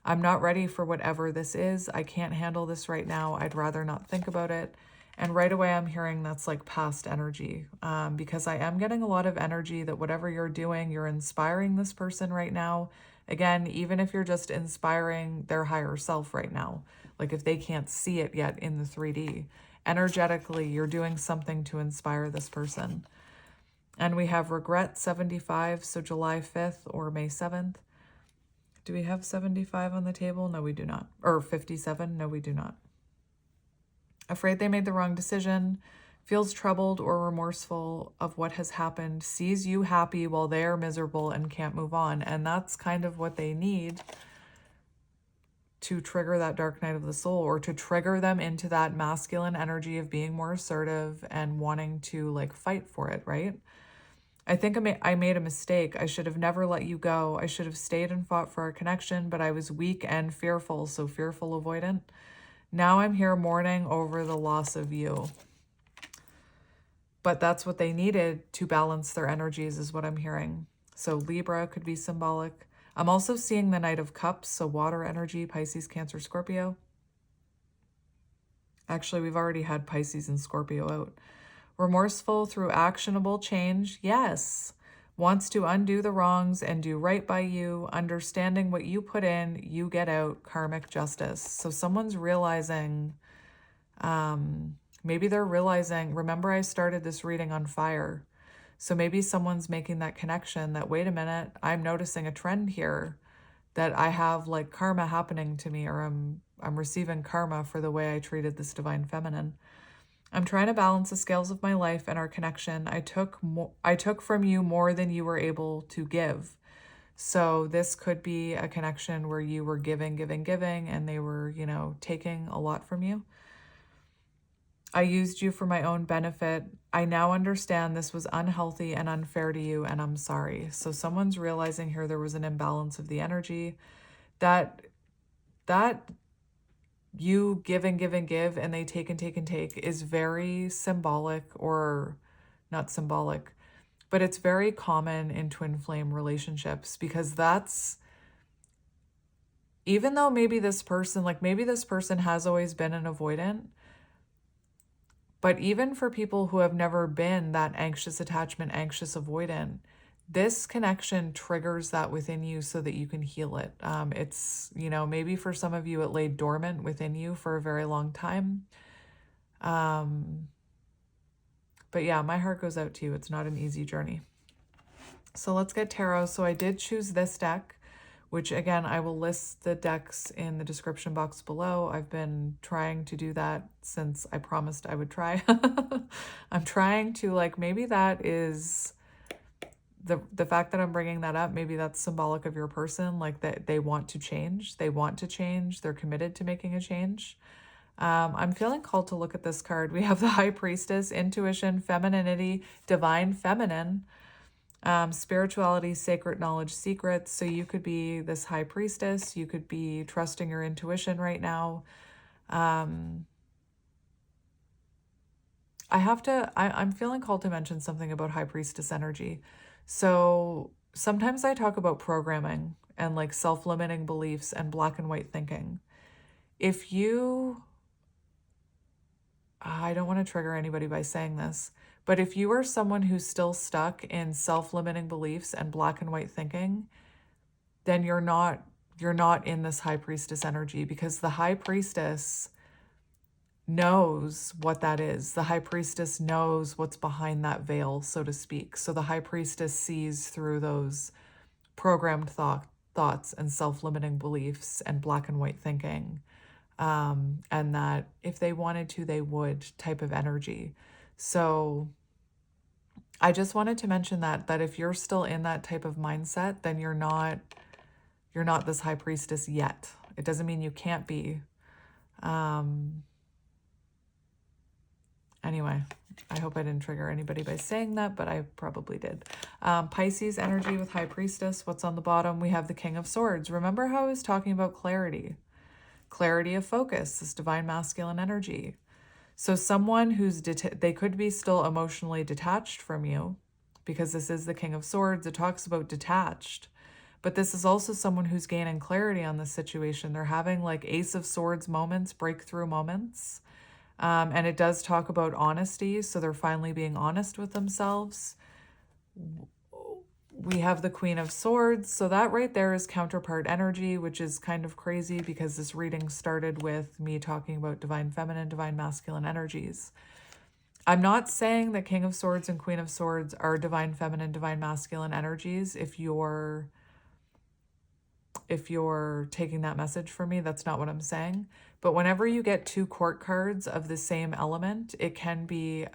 I'm not ready for whatever this is. I can't handle this right now. I'd rather not think about it. And right away, I'm hearing that's like past energy, because I am getting a lot of energy that whatever you're doing, you're inspiring this person right now. Again, even if you're just inspiring their higher self right now, like if they can't see it yet in the 3D, energetically, you're doing something to inspire this person. And we have regret 75, so July 5th or May 7th. Do we have 75 on the table? No, we do not. Or 57? No, we do not. Afraid they made the wrong decision, feels troubled or remorseful of what has happened, sees you happy while they are miserable and can't move on. And that's kind of what they need to trigger that dark night of the soul, or to trigger them into that masculine energy of being more assertive and wanting to like fight for it, right? I think I made a mistake. I should have never let you go. I should have stayed and fought for our connection, but I was weak and fearful, so fearful avoidant. Now I'm here mourning over the loss of you. But that's what they needed to balance their energies is what I'm hearing. So Libra could be symbolic. I'm also seeing the Knight of Cups, so water energy, Pisces, Cancer, Scorpio. Actually, we've already had Pisces and Scorpio out. Remorseful through actionable change, yes. Wants to undo the wrongs and do right by you. Understanding what you put in, you get out, karmic justice. So someone's realizing, maybe they're realizing, remember I started this reading on fire. So maybe someone's making that connection that, wait a minute, I'm noticing a trend here that I have like karma happening to me, or I'm receiving karma for the way I treated this divine feminine. I'm trying to balance the scales of my life and our connection. I took from you more than you were able to give. So this could be a connection where you were giving, and they were, taking a lot from you. I used you for my own benefit. I now understand this was unhealthy and unfair to you, and I'm sorry. So someone's realizing here there was an imbalance of the energy, that you give and give and give and they take and take and take is very symbolic, or not symbolic, but it's very common in twin flame relationships, because that's, even though maybe this person has always been an avoidant, but even for people who have never been that anxious attachment, anxious avoidant, this connection triggers that within you so that you can heal it. It's, maybe for some of you, it lay dormant within you for a very long time. But yeah, my heart goes out to you. It's not an easy journey. So let's get tarot. So I did choose this deck, which again, I will list the decks in the description box below. I've been trying to do that since I promised I would try. I'm trying to, maybe that is the fact that I'm bringing that up, maybe that's symbolic of your person, that they want to change. They want to change. They're committed to making a change. I'm feeling called to look at this card. We have the High Priestess, intuition, femininity, divine feminine, spirituality, sacred knowledge, secrets. So you could be this High Priestess. You could be trusting your intuition right now. I'm feeling called to mention something about High Priestess energy. So sometimes I talk about programming and self-limiting beliefs and black and white thinking. If you, I don't want to trigger anybody by saying this, but if you are someone who's still stuck in self-limiting beliefs and black and white thinking, then you're not in this High Priestess energy, because the High Priestess knows what that is. The High Priestess knows what's behind that veil, so to speak. So the High Priestess sees through those programmed thoughts and self-limiting beliefs and black and white thinking, and that if they wanted to, they would type of energy. So I just wanted to mention that if you're still in that type of mindset, then you're not this High Priestess yet. It doesn't mean you can't be. Anyway, I hope I didn't trigger anybody by saying that, but I probably did. Pisces energy with High Priestess. What's on the bottom? We have the King of Swords. Remember how I was talking about clarity of focus, this divine masculine energy. So someone who's, they could be still emotionally detached from you, because this is the King of Swords. It talks about detached. But this is also someone who's gaining clarity on this situation. They're having like Ace of Swords moments, breakthrough moments. And it does talk about honesty. So they're finally being honest with themselves. We have the Queen of Swords. So that right there is counterpart energy, which is kind of crazy because this reading started with me talking about divine feminine, divine masculine energies. I'm not saying that King of Swords and Queen of Swords are divine feminine, divine masculine energies. If you're taking that message from me, that's not what I'm saying. But whenever you get two court cards of the same element, it can be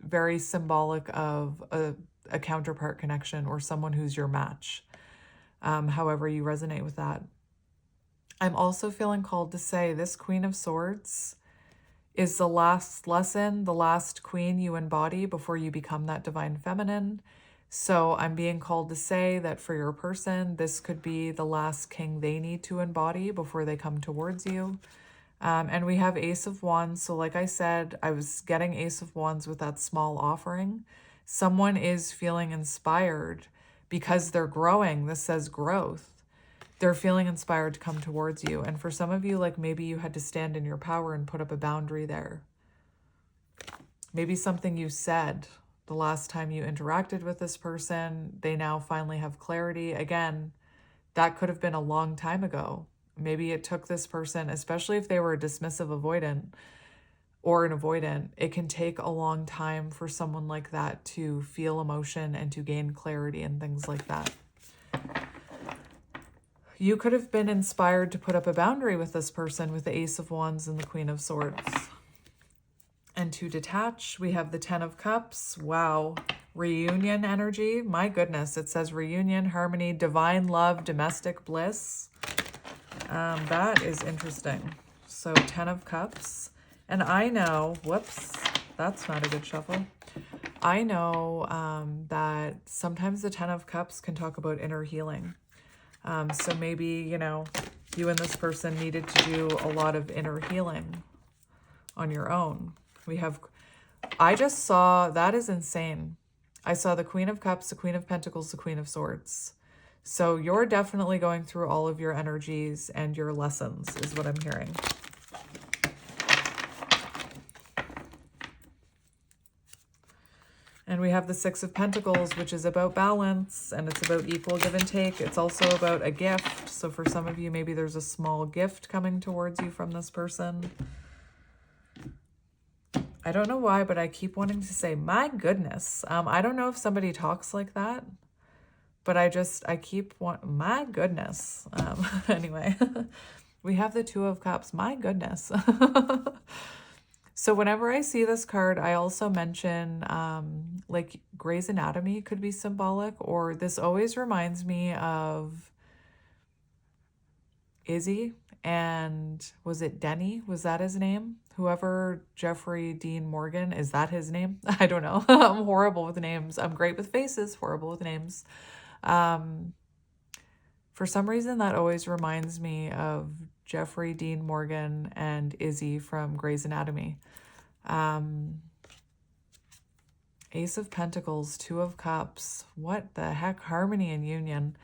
very symbolic of a counterpart connection or someone who's your match, however you resonate with that. I'm also feeling called to say this Queen of Swords is the last lesson, the last queen you embody before you become that divine feminine. So I'm being called to say that for your person, this could be the last king they need to embody before they come towards you. And we have Ace of Wands. So like I said, I was getting Ace of Wands with that small offering. Someone is feeling inspired because they're growing. This says growth. They're feeling inspired to come towards you. And for some of you, like maybe you had to stand in your power and put up a boundary there. Maybe something you said the last time you interacted with this person, they now finally have clarity. Again, that could have been a long time ago. Maybe it took this person, especially if they were a dismissive avoidant or an avoidant, it can take a long time for someone like that to feel emotion and to gain clarity and things like that. You could have been inspired to put up a boundary with this person with the Ace of Wands and the Queen of Swords. And to detach, we have the Ten of Cups. Wow. Reunion energy. My goodness. It says reunion, harmony, divine love, domestic bliss. That is interesting. So 10 of Cups. And I know, whoops, that's not a good shuffle. I know that sometimes the 10 of Cups can talk about inner healing. So maybe, you know, you and this person needed to do a lot of inner healing on your own. I just saw, that is insane. I saw the Queen of Cups, the Queen of Pentacles, the Queen of Swords. So you're definitely going through all of your energies and your lessons is what I'm hearing. And we have the Six of Pentacles, which is about balance, and it's about equal give and take. It's also about a gift. So for some of you, maybe there's a small gift coming towards you from this person. I don't know why, but I keep wanting to say, my goodness. I don't know if somebody talks like that, but I keep wanting, my goodness. Anyway, we have the Two of Cups. My goodness. So whenever I see this card, I also mention like Grey's Anatomy could be symbolic, or this always reminds me of Izzy and was it Denny? Was that his name? Whoever, Jeffrey Dean Morgan, is that his name? I don't know. I'm horrible with names. I'm great with faces, horrible with names. For some reason, that always reminds me of Jeffrey Dean Morgan and Izzy from Grey's Anatomy. Ace of Pentacles, Two of Cups. What the heck? Harmony and union.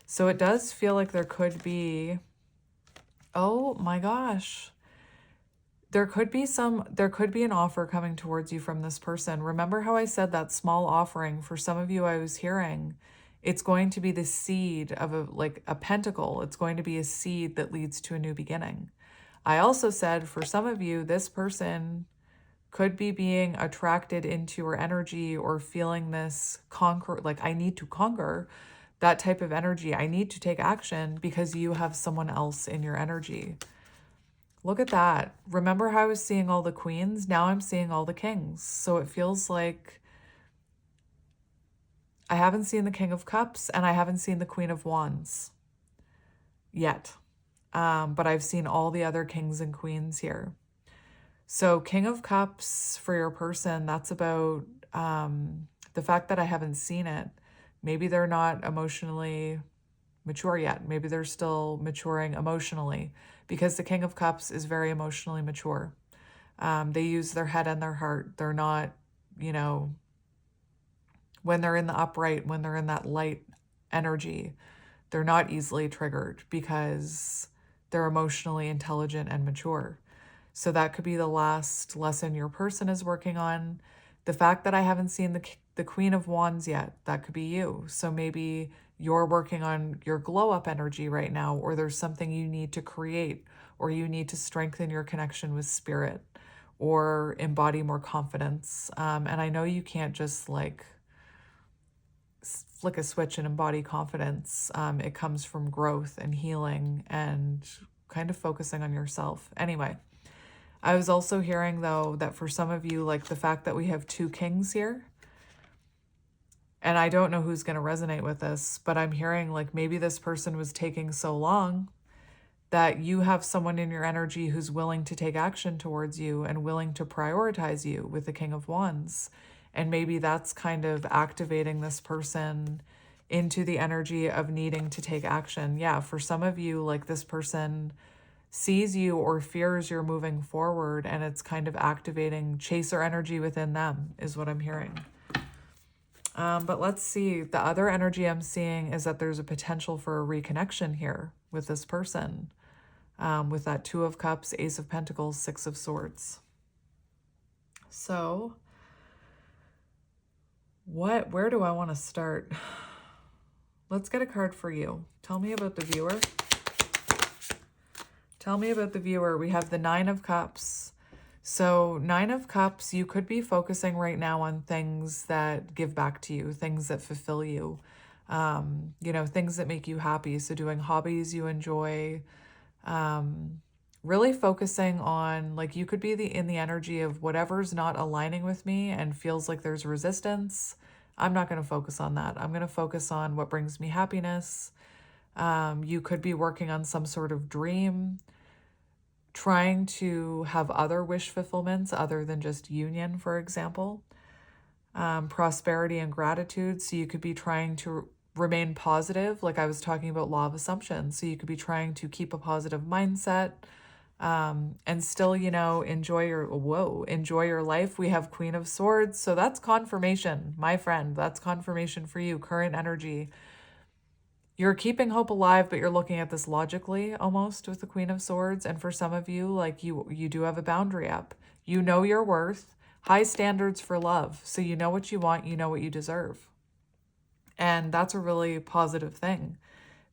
So it does feel like there could be, oh my gosh. There could be an offer coming towards you from this person. Remember how I said that small offering? For some of you, I was hearing it's going to be the seed of a pentacle. It's going to be a seed that leads to a new beginning. I also said for some of you, this person could be being attracted into your energy or feeling this like I need to conquer, that type of energy. I need to take action because you have someone else in your energy. Look at that. Remember how I was seeing all the queens? Now I'm seeing all the kings. So it feels like I haven't seen the King of Cups and I haven't seen the Queen of Wands yet. But I've seen all the other kings and queens here. So King of Cups for your person, that's about the fact that I haven't seen it. Maybe they're not emotionally mature yet. Maybe they're still maturing emotionally because the King of Cups is very emotionally mature. They use their head and their heart. They're not, you know, when they're in the upright, when they're in that light energy, they're not easily triggered because they're emotionally intelligent and mature. So that could be the last lesson your person is working on. The fact that I haven't seen the Queen of Wands yet, that could be you. So maybe you're working on your glow up energy right now, or there's something you need to create, or you need to strengthen your connection with spirit, or embody more confidence. And I know you can't just like flick a switch and embody confidence. It comes from growth and healing and kind of focusing on yourself. Anyway, I was also hearing, though, that for some of you, like the fact that we have two kings here, and I don't know who's going to resonate with this, but I'm hearing like maybe this person was taking so long that you have someone in your energy who's willing to take action towards you and willing to prioritize you with the King of Wands. And maybe that's kind of activating this person into the energy of needing to take action. Yeah, for some of you, like this person sees you or fears you're moving forward, and it's kind of activating chaser energy within them, is what I'm hearing. But let's see. The other energy I'm seeing is that there's a potential for a reconnection here with this person. With that Two of Cups, Ace of Pentacles, Six of Swords. So, where do I want to start? Let's get a card for you. Tell me about the viewer. Tell me about the viewer. We have the Nine of Cups. So Nine of Cups, you could be focusing right now on things that give back to you, things that fulfill you, you know, things that make you happy. So doing hobbies you enjoy, really focusing on, like, you could be in the energy of whatever's not aligning with me and feels like there's resistance. I'm not going to focus on that. I'm going to focus on what brings me happiness. You could be working on some sort of dream, trying to have other wish fulfillments other than just union, for example. Prosperity and gratitude. So you could be trying to remain positive, like I was talking about law of assumption. So you could be trying to keep a positive mindset, and still, you know, enjoy your life. We have Queen of Swords. So that's confirmation, my friend. That's confirmation for you, current energy. You're keeping hope alive, but you're looking at this logically almost with the Queen of Swords. And for some of you, like you do have a boundary up. You know your worth, high standards for love. So you know what you want, you know what you deserve. And that's a really positive thing,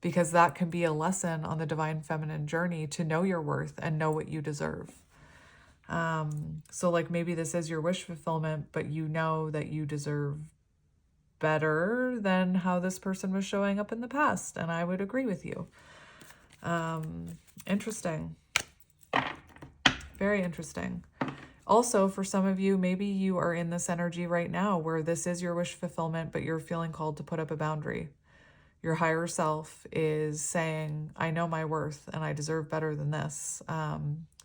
because that can be a lesson on the divine feminine journey to know your worth and know what you deserve. So like maybe this is your wish fulfillment, but you know that you deserve better than how this person was showing up in the past. And I would agree with you. Interesting. Very interesting. Also, for some of you, maybe you are in this energy right now where this is your wish fulfillment, but you're feeling called to put up a boundary. Your higher self is saying, I know my worth and I deserve better than this.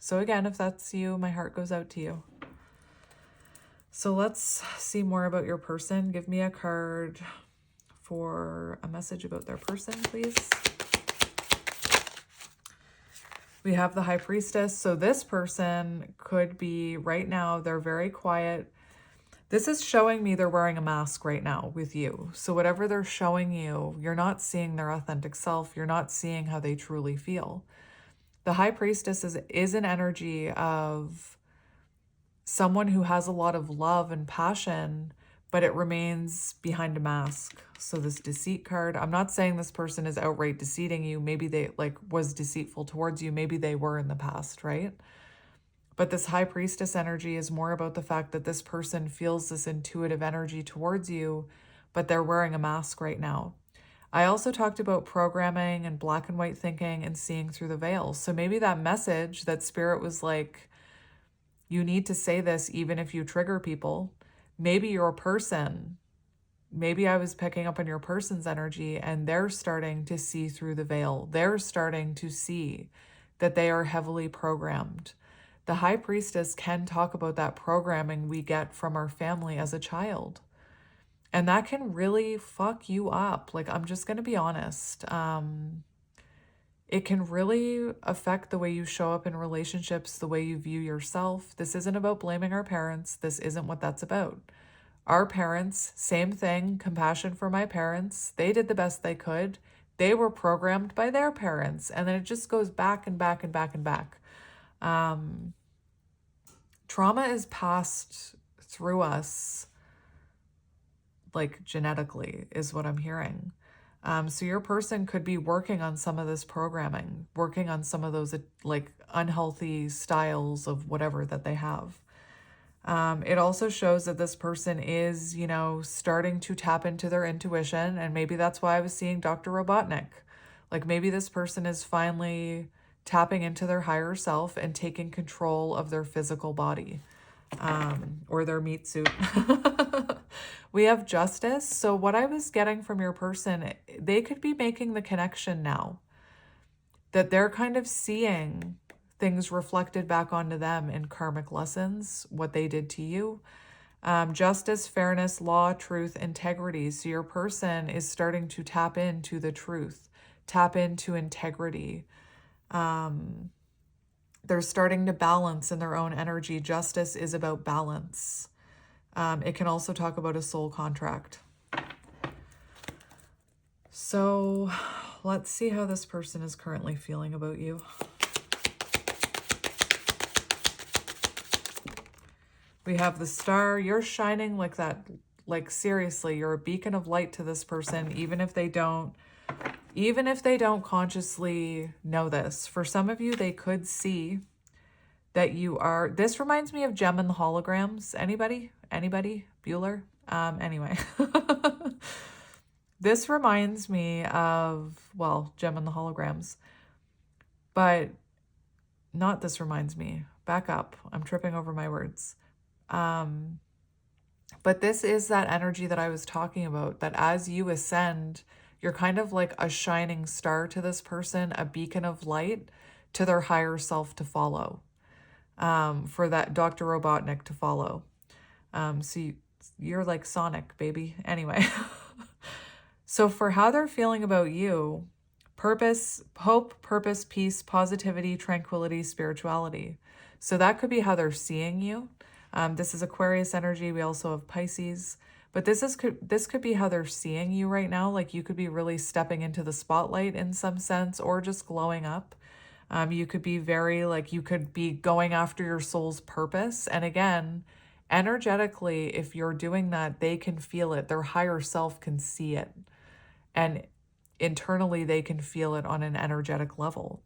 So again, if that's you, my heart goes out to you. So let's see more about your person. Give me a card for a message about their person, please. We have the High Priestess. So this person could be right now, they're very quiet. This is showing me they're wearing a mask right now with you. So whatever they're showing you, you're not seeing their authentic self. You're not seeing how they truly feel. The High Priestess is an energy of someone who has a lot of love and passion, but it remains behind a mask. So this Deceit card, I'm not saying this person is outright deceiving you. Maybe they was deceitful towards you. Maybe they were in the past, right? But this High Priestess energy is more about the fact that this person feels this intuitive energy towards you, but they're wearing a mask right now. I also talked about programming and black and white thinking and seeing through the veil. So maybe that message that Spirit was like, you need to say this even if you trigger people. Maybe your person, maybe I was picking up on your person's energy and they're starting to see through the veil. They're starting to see that they are heavily programmed. The High Priestess can talk about that programming we get from our family as a child. And that can really fuck you up. Like, I'm just going to be honest. It can really affect the way you show up in relationships, the way you view yourself. This isn't about blaming our parents. This isn't what that's about. Our parents, same thing, compassion for my parents. They did the best they could. They were programmed by their parents. And then it just goes back and back and back and back. Trauma is passed through us, like genetically, is what I'm hearing. So your person could be working on some of this programming, working on some of those like unhealthy styles of whatever that they have. It also shows that this person is, you know, starting to tap into their intuition. And maybe that's why I was seeing Dr. Robotnik. Like maybe this person is finally tapping into their higher self and taking control of their physical body, or their meat suit. We have justice. So what I was getting from your person, they could be making the connection now that they're kind of seeing things reflected back onto them in karmic lessons, what they did to you. Justice, fairness, law, truth, integrity. So your person is starting to tap into the truth, tap into integrity. They're starting to balance in their own energy. Justice is about balance. It can also talk about a soul contract. So let's see how this person is currently feeling about you. We have the Star. You're shining like that. Like seriously, you're a beacon of light to this person, even if they don't consciously know this. For some of you, they could see that you are. This reminds me of Gem and the Holograms. Anybody? Bueller? Anyway. This reminds me of, well, Gem and the Holograms. But not this reminds me. Back up. I'm tripping over my words. But this is that energy that I was talking about, that as you ascend, you're kind of like a shining star to this person, a beacon of light to their higher self to follow, for that Dr. Robotnik to follow. So you're like Sonic, baby. Anyway. So for how they're feeling about you, purpose, hope, purpose, peace, positivity, tranquility, spirituality. So that could be how they're seeing you. This is Aquarius energy. We also have Pisces. But this could be how they're seeing you right now. Like you could be really stepping into the spotlight in some sense, or just glowing up. You could be very like, you could be going after your soul's purpose. And again, energetically, if you're doing that, they can feel it. Their higher self can see it. And internally, they can feel it on an energetic level.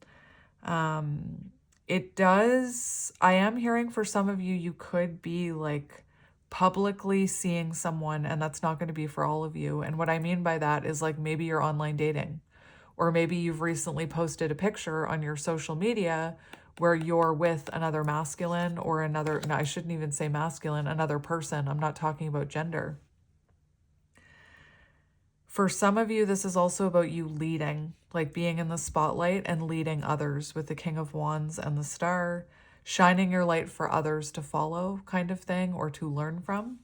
It does, I am hearing for some of you, you could be like publicly seeing someone, and that's not going to be for all of you. And what I mean by that is like maybe you're online dating, or maybe you've recently posted a picture on your social media where you're with another masculine or another, no, I shouldn't even say masculine, another person. I'm not talking about gender. For some of you, this is also about you leading, like being in the spotlight and leading others with the King of Wands and the Star, shining your light for others to follow kind of thing, or to learn from.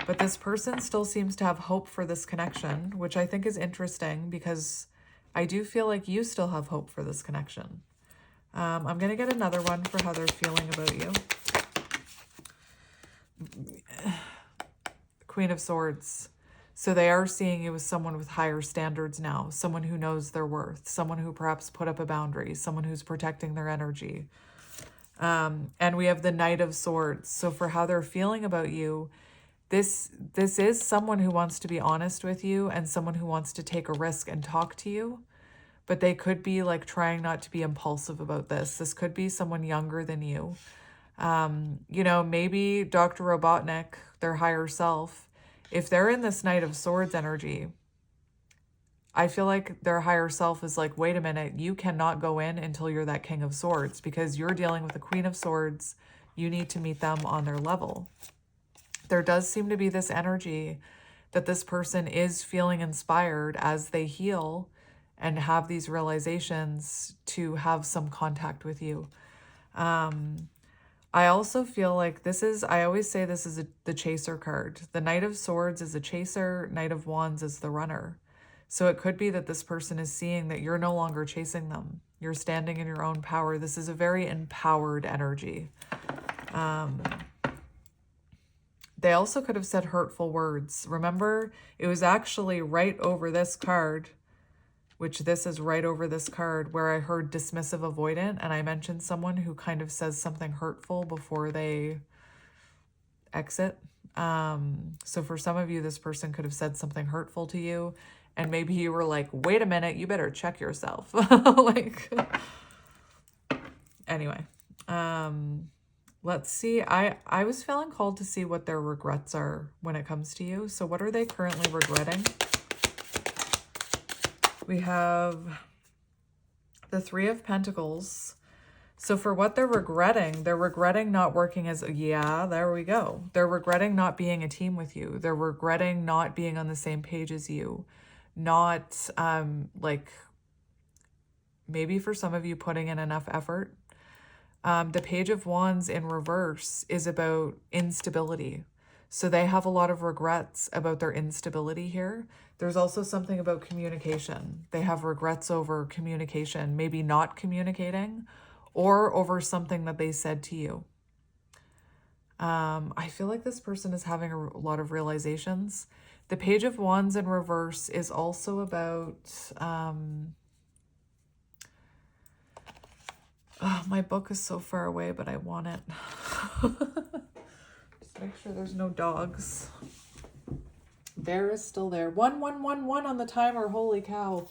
But this person still seems to have hope for this connection, which I think is interesting because I do feel like you still have hope for this connection. I'm going to get another one for how they're feeling about you. Queen of Swords. So they are seeing you as someone with higher standards now, someone who knows their worth, someone who perhaps put up a boundary, someone who's protecting their energy. And we have the Knight of Swords. So for how they're feeling about you, this is someone who wants to be honest with you and someone who wants to take a risk and talk to you. But they could be like trying not to be impulsive about this. This could be someone younger than you. You know, maybe Dr. Robotnik, their higher self, if they're in this Knight of Swords energy, I feel like their higher self is like, wait a minute, you cannot go in until you're that King of Swords because you're dealing with the Queen of Swords. You need to meet them on their level. There does seem to be this energy that this person is feeling inspired as they heal and have these realizations to have some contact with you. I also feel like this is, I always say this is the chaser card. The Knight of Swords is a chaser, Knight of Wands is the runner. So it could be that this person is seeing that you're no longer chasing them. You're standing in your own power. This is a very empowered energy. They also could have said hurtful words. Remember, it was actually right over this card, which this is right over this card, where I heard dismissive avoidant, and I mentioned someone who kind of says something hurtful before they exit. So for some of you, this person could have said something hurtful to you, and maybe you were like, wait a minute, you better check yourself. Like, anyway, let's see. I was feeling called to see what their regrets are when it comes to you. So what are they currently regretting? We have the Three of Pentacles. So for what they're regretting not working as, yeah, there we go. They're regretting not being a team with you. They're regretting not being on the same page as you. Not, like, maybe for some of you putting in enough effort. The Page of Wands in reverse is about instability. So they have a lot of regrets about their instability here. There's also something about communication. They have regrets over communication, maybe not communicating, or over something that they said to you. I feel like this person is having a lot of realizations. The Page of Wands in reverse is also about... oh, my book is so far away, but I want it. Just make sure there's no dogs. There is still there. 1111 on the timer. Holy cow.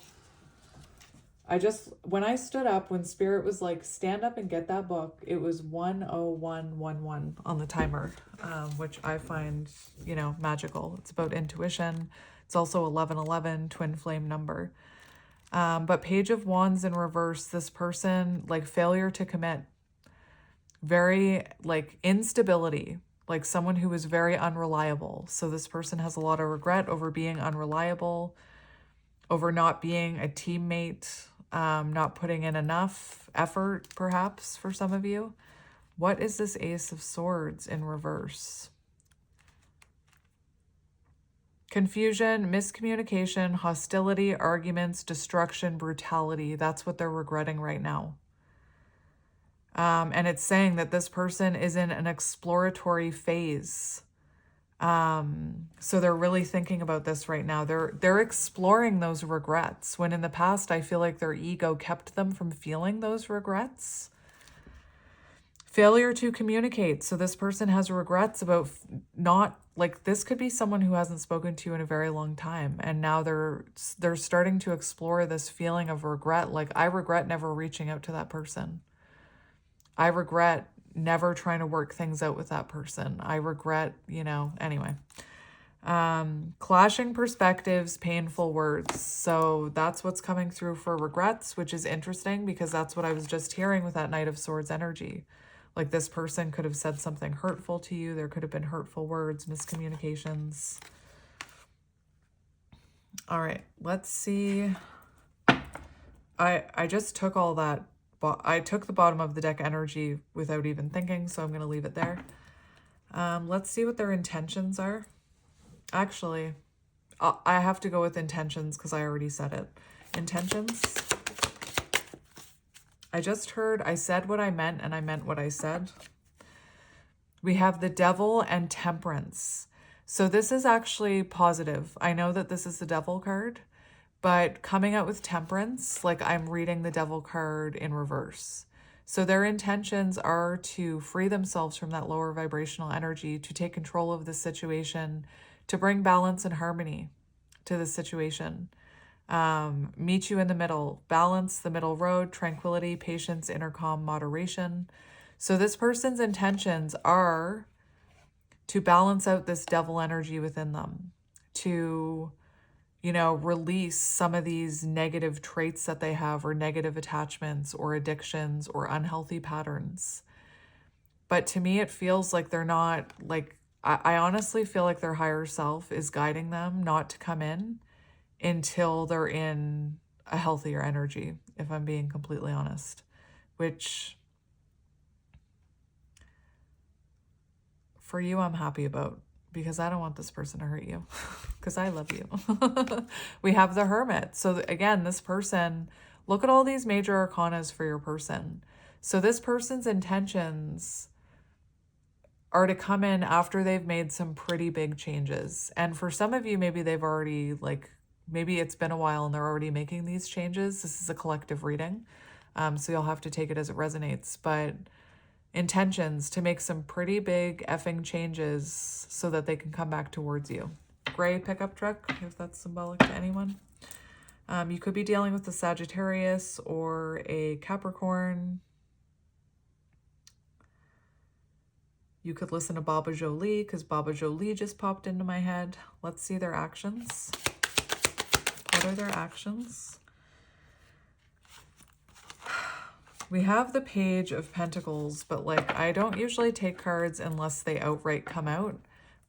When I stood up, when Spirit was like, stand up and get that book, it was 10111 on the timer, which I find, you know, magical. It's about intuition. It's also 1111, twin flame number. But Page of Wands in reverse, this person, like, failure to commit, very, like, instability, like someone who is very unreliable. So this person has a lot of regret over being unreliable, over not being a teammate, not putting in enough effort, perhaps, for some of you. What is this Ace of Swords in reverse? Confusion, miscommunication, hostility, arguments, destruction, brutality. That's what they're regretting right now. And it's saying that this person is in an exploratory phase. So they're really thinking about this right now. They're exploring those regrets, when in the past, I feel like their ego kept them from feeling those regrets. Failure to communicate. So this person has regrets about not, like, this could be someone who hasn't spoken to you in a very long time. And now they're starting to explore this feeling of regret. Like, I regret never reaching out to that person. I regret never trying to work things out with that person. I regret, you know, anyway. Clashing perspectives, painful words. So that's what's coming through for regrets, which is interesting because that's what I was just hearing with that Knight of Swords energy. Like, this person could have said something hurtful to you. There could have been hurtful words, miscommunications. All right, let's see. I just took all that. I took the bottom of the deck energy without even thinking, so I'm going to leave it there. Let's see what their intentions are. Actually, I have to go with intentions because I already said it. Intentions. I just heard, I said what I meant and I meant what I said. We have the Devil and Temperance. So this is actually positive. I know that this is the Devil card, but coming out with Temperance, like, I'm reading the Devil card in reverse. So their intentions are to free themselves from that lower vibrational energy, to take control of the situation, to bring balance and harmony to the situation. Meet you in the middle, balance, the middle road, tranquility, patience, inner calm, moderation. So this person's intentions are to balance out this devil energy within them, to, you know, release some of these negative traits that they have, or negative attachments or addictions or unhealthy patterns. But to me, it feels like they're not, like, I honestly feel like their higher self is guiding them not to come in until they're in a healthier energy, if I'm being completely honest, which for you, I'm happy about, because I don't want this person to hurt you because I love you. We have the Hermit. So again, this person Look at all these major arcanas for your person. So this person's intentions are to come in after they've made some pretty big changes. And for some of you, maybe they've already, like, maybe it's been a while and they're already making these changes. This is a collective reading. So you'll have to take it as it resonates. But intentions to make some pretty big effing changes so that they can come back towards you. Gray pickup truck, if that's symbolic to anyone. You could be dealing with a Sagittarius or a Capricorn. You could listen to Baba Jolie because Baba Jolie just popped into my head. Let's see their actions. What are their actions? We have the Page of Pentacles, but like I don't usually take cards unless they outright come out.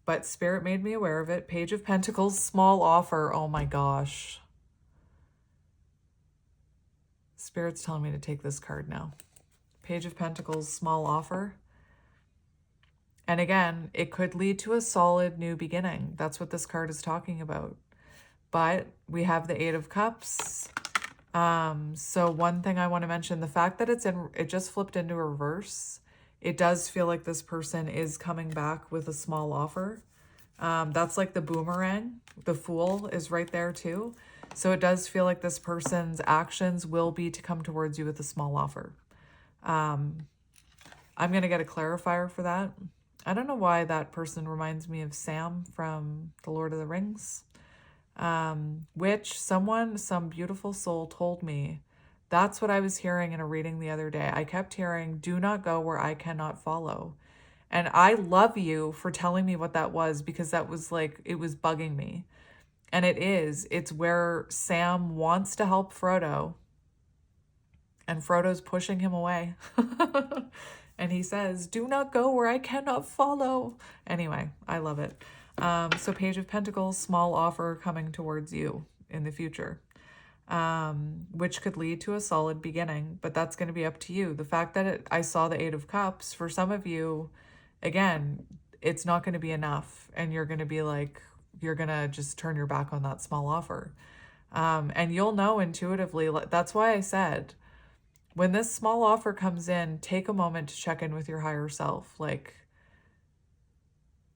But Spirit made me aware of it. Page of Pentacles, small offer. Oh my gosh. Spirit's telling me to take this card now. Page of Pentacles, small offer. And again, it could lead to a solid new beginning. That's what this card is talking about. But we have the Eight of Cups. So one thing I want to mention, the fact that it just flipped into reverse, it does feel like this person is coming back with a small offer. That's like the boomerang. The Fool is right there too. So it does feel like this person's actions will be to come towards you with a small offer. I'm going to get a clarifier for that. I don't know why that person reminds me of Sam from The Lord of the Rings. Which some beautiful soul told me. That's what I was hearing in a reading the other day. I kept hearing, do not go where I cannot follow. And I love you for telling me what that was, because that was like, it was bugging me. And it's where Sam wants to help Frodo and Frodo's pushing him away. And he says, do not go where I cannot follow. Anyway, I love it. So Page of Pentacles, small offer coming towards you in the future, which could lead to a solid beginning, but that's going to be up to you. The fact that I saw the Eight of Cups, for some of you, again, it's not going to be enough. And you're going to be like, you're going to just turn your back on that small offer. And you'll know intuitively. That's why I said, when this small offer comes in, take a moment to check in with your higher self. Like,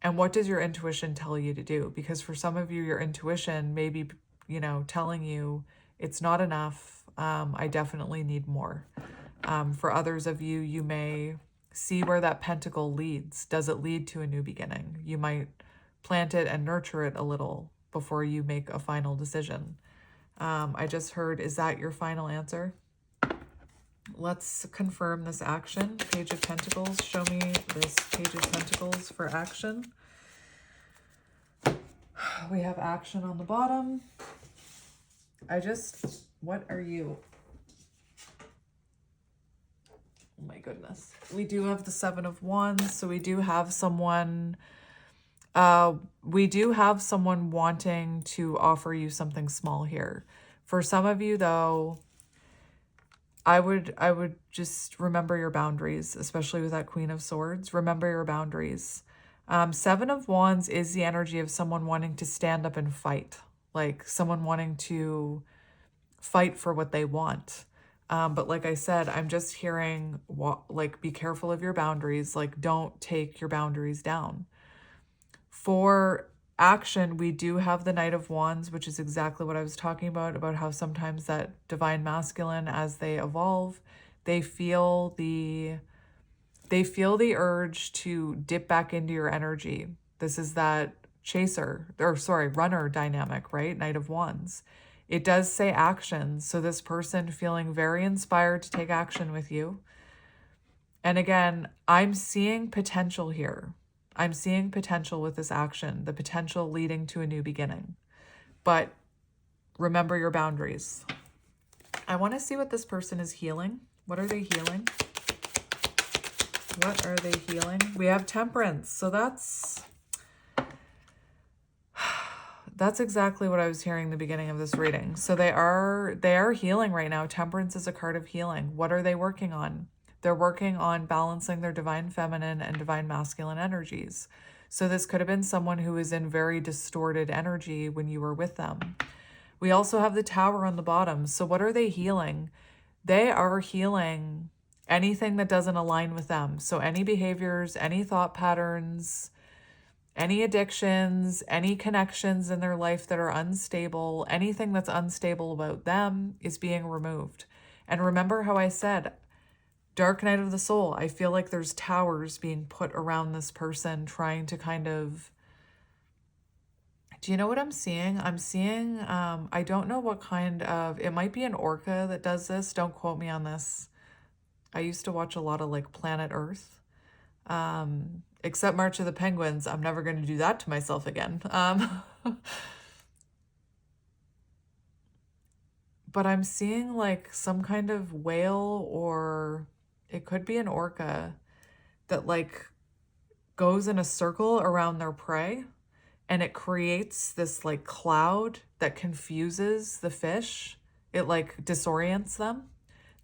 and what does your intuition tell you to do? Because for some of you, your intuition may be, telling you it's not enough. I definitely need more. For others of you, you may see where that pentacle leads. Does it lead to a new beginning? You might plant it and nurture it a little before you make a final decision. I just heard, is that your final answer? Let's confirm this action. Page of Pentacles. Show me this Page of Pentacles for action. We have action on the bottom. What are you? Oh my goodness. We do have the Seven of Wands. So we do have someone, wanting to offer you something small here. For some of you though, I would just remember your boundaries, especially with that Queen of Swords. Remember your boundaries. Seven of Wands is the energy of someone wanting to stand up and fight, like someone wanting to fight for what they want. But like I said, I'm just hearing, like, be careful of your boundaries. Like, don't take your boundaries down. For action, we do have the Knight of Wands, which is exactly what I was talking about how sometimes that divine masculine, as they evolve, they feel the urge to dip back into your energy. This is that runner dynamic, right? Knight of Wands. It does say action. So this person feeling very inspired to take action with you. And again, I'm seeing potential here. I'm seeing potential with this action, the potential leading to a new beginning. But remember your boundaries. I want to see what this person is healing. What are they healing? What are they healing? We have Temperance. So that's exactly what I was hearing in the beginning of this reading. So they are healing right now. Temperance is a card of healing. What are they working on? They're working on balancing their divine feminine and divine masculine energies. So this could have been someone who is in very distorted energy when you were with them. We also have the Tower on the bottom. So what are they healing? They are healing anything that doesn't align with them. So any behaviors, any thought patterns, any addictions, any connections in their life that are unstable, anything that's unstable about them is being removed. And remember how I said, dark night of the soul, I feel like there's towers being put around this person trying to kind of, do you know what I'm seeing? I'm seeing, I don't know what kind of, it might be an orca that does this. Don't quote me on this. I used to watch a lot of like Planet Earth. Except March of the Penguins. I'm never going to do that to myself again. But I'm seeing like some kind of whale, or it could be an orca, that like goes in a circle around their prey, and it creates this like cloud that confuses the fish. It like disorients them.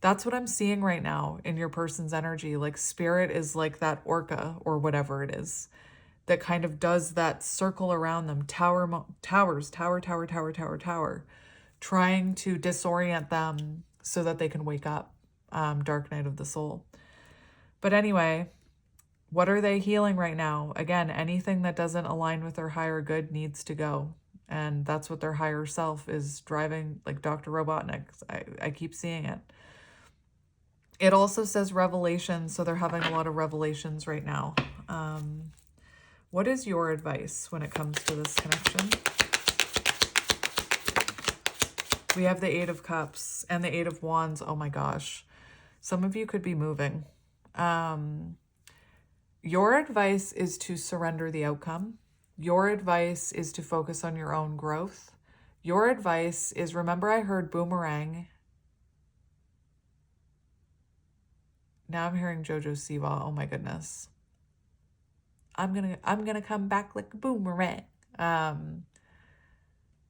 That's what I'm seeing right now in your person's energy. Like spirit is like that orca or whatever it is that kind of does that circle around them. Towers, tower, trying to disorient them so that they can wake up. Dark night of the soul. But anyway, what are they healing right now? Again, anything that doesn't align with their higher good needs to go. And that's what their higher self is driving, like Dr. Robotnik. I keep seeing it. It also says revelation, so they're having a lot of revelations right now. What is your advice when it comes to this connection? We have the Eight of Cups and the Eight of Wands. Oh my gosh. Some of you could be moving. Your advice is to surrender the outcome. Your advice is to focus on your own growth. Your advice is, remember I heard boomerang. Now I'm hearing Jojo Siwa. Oh my goodness. I'm gonna come back like a boomerang.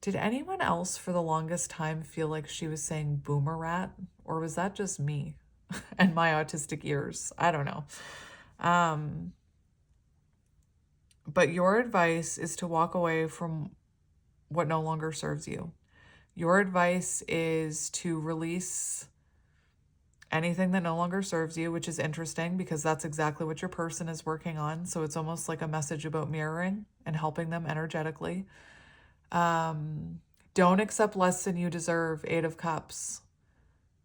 Did anyone else for the longest time feel like she was saying boomerat? Or was that just me and my autistic ears? I don't know. But your advice is to walk away from what no longer serves you. Your advice is to release anything that no longer serves you, which is interesting because that's exactly what your person is working on. So it's almost like a message about mirroring and helping them energetically. Don't accept less than you deserve, Eight of Cups.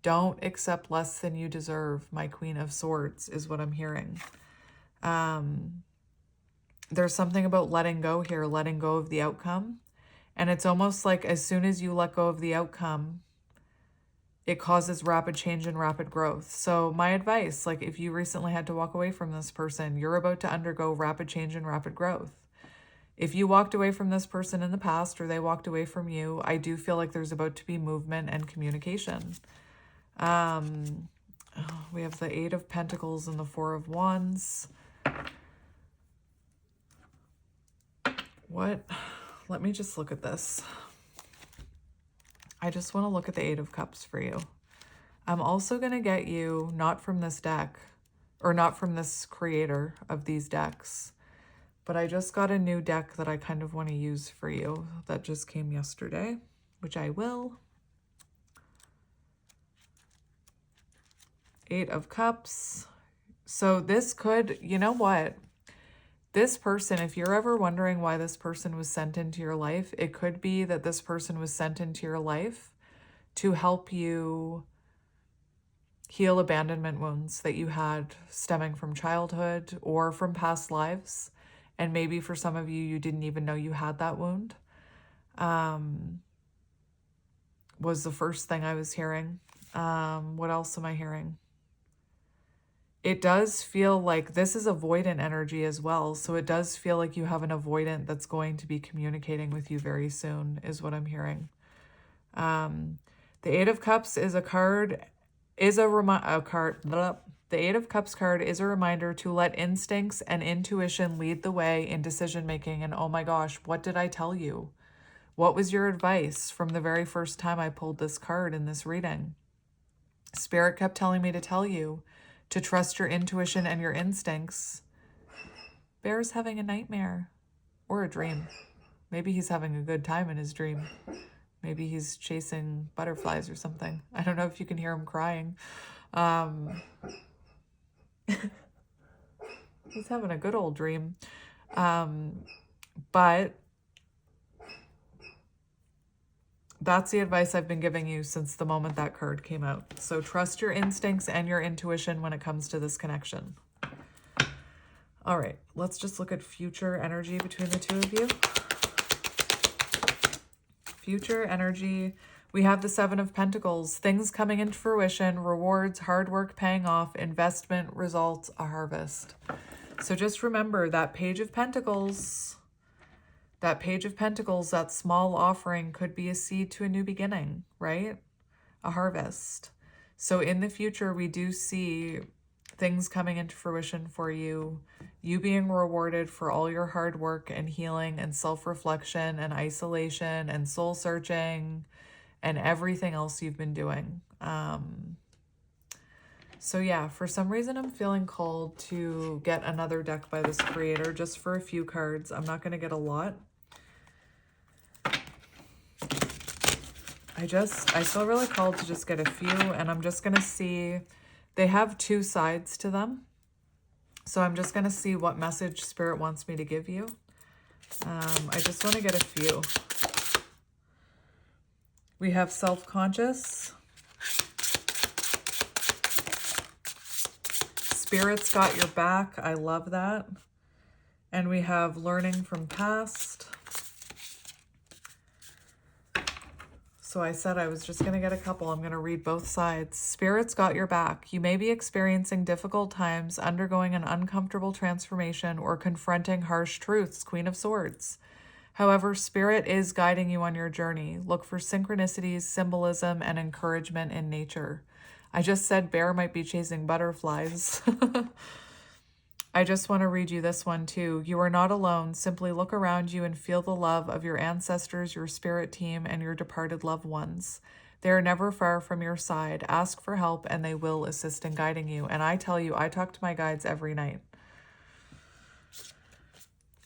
Don't accept less than you deserve, my Queen of Swords, is what I'm hearing. There's something about letting go here, letting go of the outcome. And it's almost like as soon as you let go of the outcome, it causes rapid change and rapid growth. So my advice, like if you recently had to walk away from this person, you're about to undergo rapid change and rapid growth. If you walked away from this person in the past or they walked away from you, I do feel like there's about to be movement and communication. We have the Eight of Pentacles and the Four of Wands. What? Let me just look at this. I just want to look at the Eight of Cups for you. I'm also going to get you, not from this deck, or not from this creator of these decks, but I just got a new deck that I kind of want to use for you that just came yesterday, which I will. Eight of Cups. So this could, you know what? This person, if you're ever wondering why this person was sent into your life, it could be that this person was sent into your life to help you heal abandonment wounds that you had stemming from childhood or from past lives. And maybe for some of you, you didn't even know you had that wound. Was the first thing I was hearing. What else am I hearing? It does feel like this is avoidant energy as well. So it does feel like you have an avoidant that's going to be communicating with you very soon, is what I'm hearing. The Eight of Cups is a card, the Eight of Cups card is a reminder to let instincts and intuition lead the way in decision making. And oh my gosh, what did I tell you? What was your advice from the very first time I pulled this card in this reading? Spirit kept telling me to tell you to trust your intuition and your instincts. Bear's having a nightmare or a dream. Maybe he's having a good time in his dream. Maybe he's chasing butterflies or something. I don't know if you can hear him crying. He's having a good old dream. But that's the advice I've been giving you since the moment that card came out. So trust your instincts and your intuition when it comes to this connection. All right, let's just look at future energy between the two of you. Future energy, we have the Seven of Pentacles, things coming into fruition, rewards, hard work paying off, investment, results, a harvest. So just remember that Page of Pentacles, that small offering could be a seed to a new beginning, right? A harvest. So in the future, we do see things coming into fruition for you, you being rewarded for all your hard work and healing and self-reflection and isolation and soul searching and everything else you've been doing. So yeah, for some reason I'm feeling called to get another deck by this creator just for a few cards. I'm not going to get a lot. I feel really called to just get a few, and I'm just going to see, they have two sides to them. So I'm just going to see what message Spirit wants me to give you. I just want to get a few. We have self-conscious. Spirit's got your back. I love that. And we have learning from past. So I said I was just going to get a couple. I'm going to read both sides. Spirit's got your back. You may be experiencing difficult times, undergoing an uncomfortable transformation, or confronting harsh truths, Queen of Swords. However, Spirit is guiding you on your journey. Look for synchronicities, symbolism, and encouragement in nature. I just said bear might be chasing butterflies. I just want to read you this one too. You are not alone. Simply look around you and feel the love of your ancestors, your spirit team, and your departed loved ones. They are never far from your side. Ask for help and they will assist in guiding you. And I tell you, I talk to my guides every night.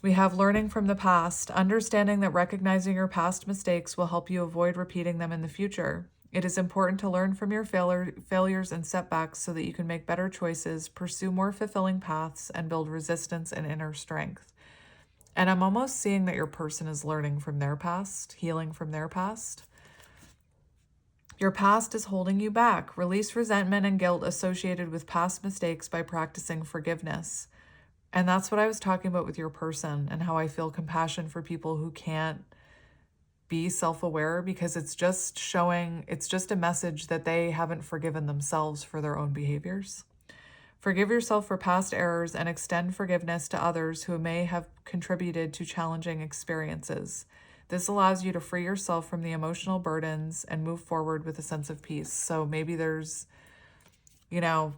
We have learning from the past, understanding that recognizing your past mistakes will help you avoid repeating them in the future. It is important to learn from your failures and setbacks so that you can make better choices, pursue more fulfilling paths, and build resistance and inner strength. And I'm almost seeing that your person is learning from their past, healing from their past. Your past is holding you back. Release resentment and guilt associated with past mistakes by practicing forgiveness. And that's what I was talking about with your person and how I feel compassion for people who can't be self-aware, because it's just showing, it's just a message that they haven't forgiven themselves for their own behaviors. Forgive yourself for past errors and extend forgiveness to others who may have contributed to challenging experiences. This allows you to free yourself from the emotional burdens and move forward with a sense of peace. So maybe there's, you know,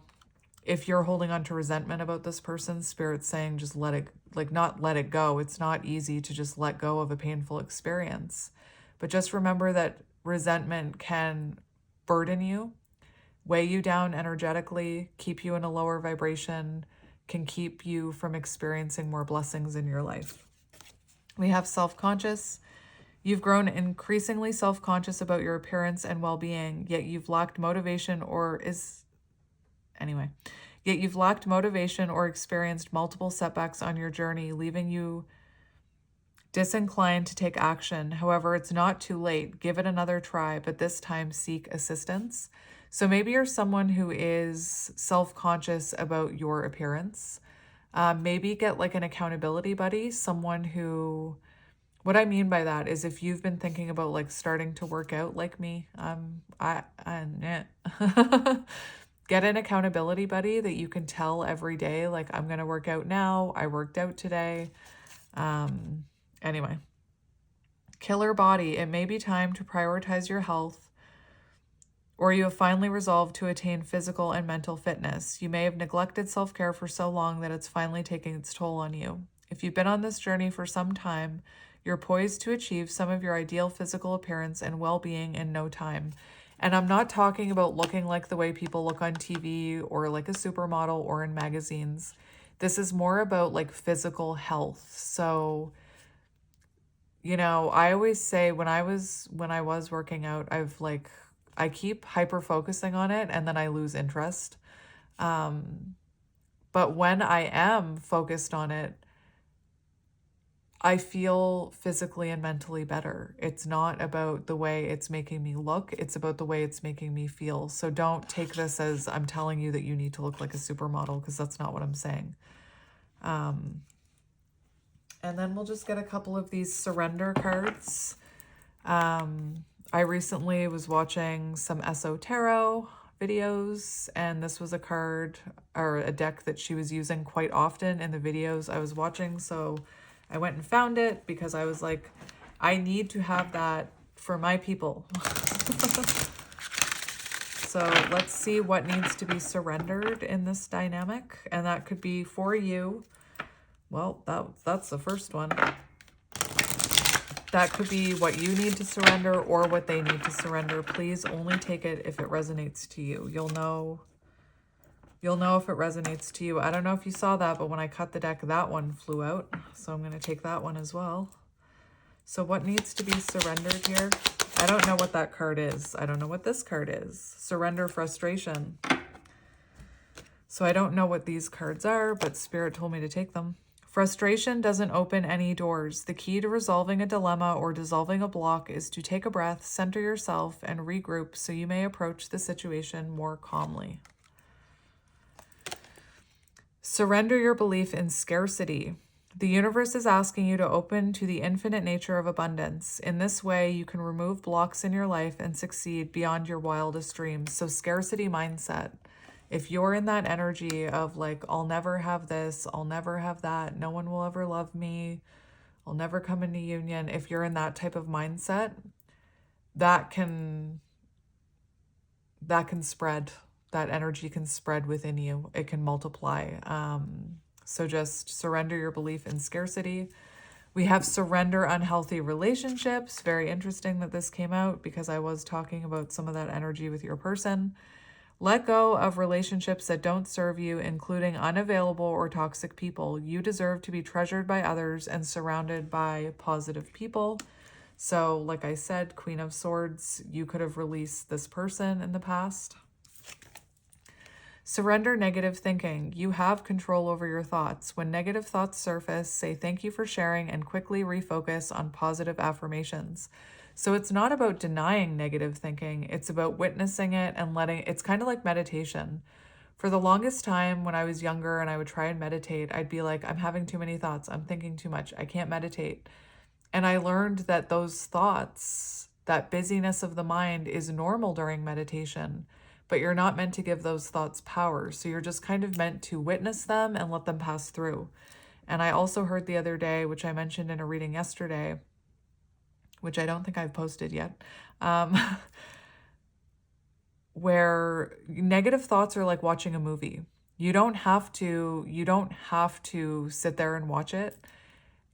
if you're holding on to resentment about this person, Spirit's saying just let it, like not let it go. It's not easy to just let go of a painful experience. But just remember that resentment can burden you, weigh you down energetically, keep you in a lower vibration, can keep you from experiencing more blessings in your life. We have self-conscious. You've grown increasingly self-conscious about your appearance and well-being, yet you've lacked motivation or experienced multiple setbacks on your journey, leaving you disinclined to take action. However, it's not too late. Give it another try, but this time seek assistance. So maybe you're someone who is self-conscious about your appearance. Maybe get like an accountability buddy, someone who, what I mean by that is if you've been thinking about like starting to work out like me, get an accountability buddy that you can tell every day, like, I'm going to work out now. I worked out today. Anyway, killer body. It may be time to prioritize your health, or you have finally resolved to attain physical and mental fitness. You may have neglected self-care for so long that it's finally taking its toll on you. If you've been on this journey for some time, you're poised to achieve some of your ideal physical appearance and well-being in no time. And I'm not talking about looking like the way people look on TV or like a supermodel or in magazines. This is more about like physical health. So you know, I always say when I was working out, I keep hyper focusing on it and then I lose interest. But when I am focused on it, I feel physically and mentally better. It's not about the way it's making me look, it's about the way it's making me feel. So don't take this as I'm telling you that you need to look like a supermodel, because that's not what I'm saying. And then we'll just get a couple of these surrender cards. I recently was watching some Tarot videos, and this was a card or a deck that she was using quite often in the videos I was watching. So I went and found it because I was like, I need to have that for my people. So let's see what needs to be surrendered in this dynamic. And that could be for you. Well, that's the first one. That could be what you need to surrender or what they need to surrender. Please only take it if it resonates to you. You'll know if it resonates to you. I don't know if you saw that, but when I cut the deck, that one flew out. So I'm going to take that one as well. So what needs to be surrendered here? I don't know what that card is. I don't know what this card is. Surrender frustration. So I don't know what these cards are, but Spirit told me to take them. Frustration doesn't open any doors. The key to resolving a dilemma or dissolving a block is to take a breath, center yourself, and regroup so you may approach the situation more calmly. Surrender your belief in scarcity. The universe is asking you to open to the infinite nature of abundance. In this way, you can remove blocks in your life and succeed beyond your wildest dreams. So scarcity mindset. If you're in that energy of like, I'll never have this, I'll never have that, no one will ever love me, I'll never come into union. If you're in that type of mindset, that can spread. That energy can spread within you. It can multiply. So just surrender your belief in scarcity. We have surrender unhealthy relationships. Very interesting that this came out because I was talking about some of that energy with your person. Let go of relationships that don't serve you, including unavailable or toxic people. You deserve to be treasured by others and surrounded by positive people. So, like I said, Queen of Swords, you could have released this person in the past. Surrender negative thinking. You have control over your thoughts. When negative thoughts surface, say thank you for sharing and quickly refocus on positive affirmations. So it's not about denying negative thinking. It's about witnessing it and it's kind of like meditation. For the longest time when I was younger and I would try and meditate, I'd be like, I'm having too many thoughts. I'm thinking too much. I can't meditate. And I learned that those thoughts, that busyness of the mind is normal during meditation, but you're not meant to give those thoughts power. So you're just kind of meant to witness them and let them pass through. And I also heard the other day, which I mentioned in a reading yesterday, which I don't think I've posted yet, where negative thoughts are like watching a movie. You don't have to sit there and watch it.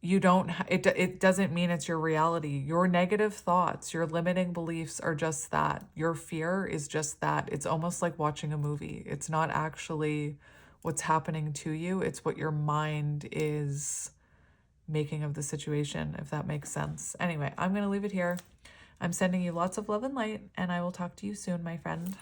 It doesn't mean it's your reality. Your negative thoughts, your limiting beliefs are just that. Your fear is just that. It's almost like watching a movie. It's not actually what's happening to you. It's what your mind is making of the situation, if that makes sense. Anyway, I'm going to leave it here. I'm sending you lots of love and light, and I will talk to you soon, my friend.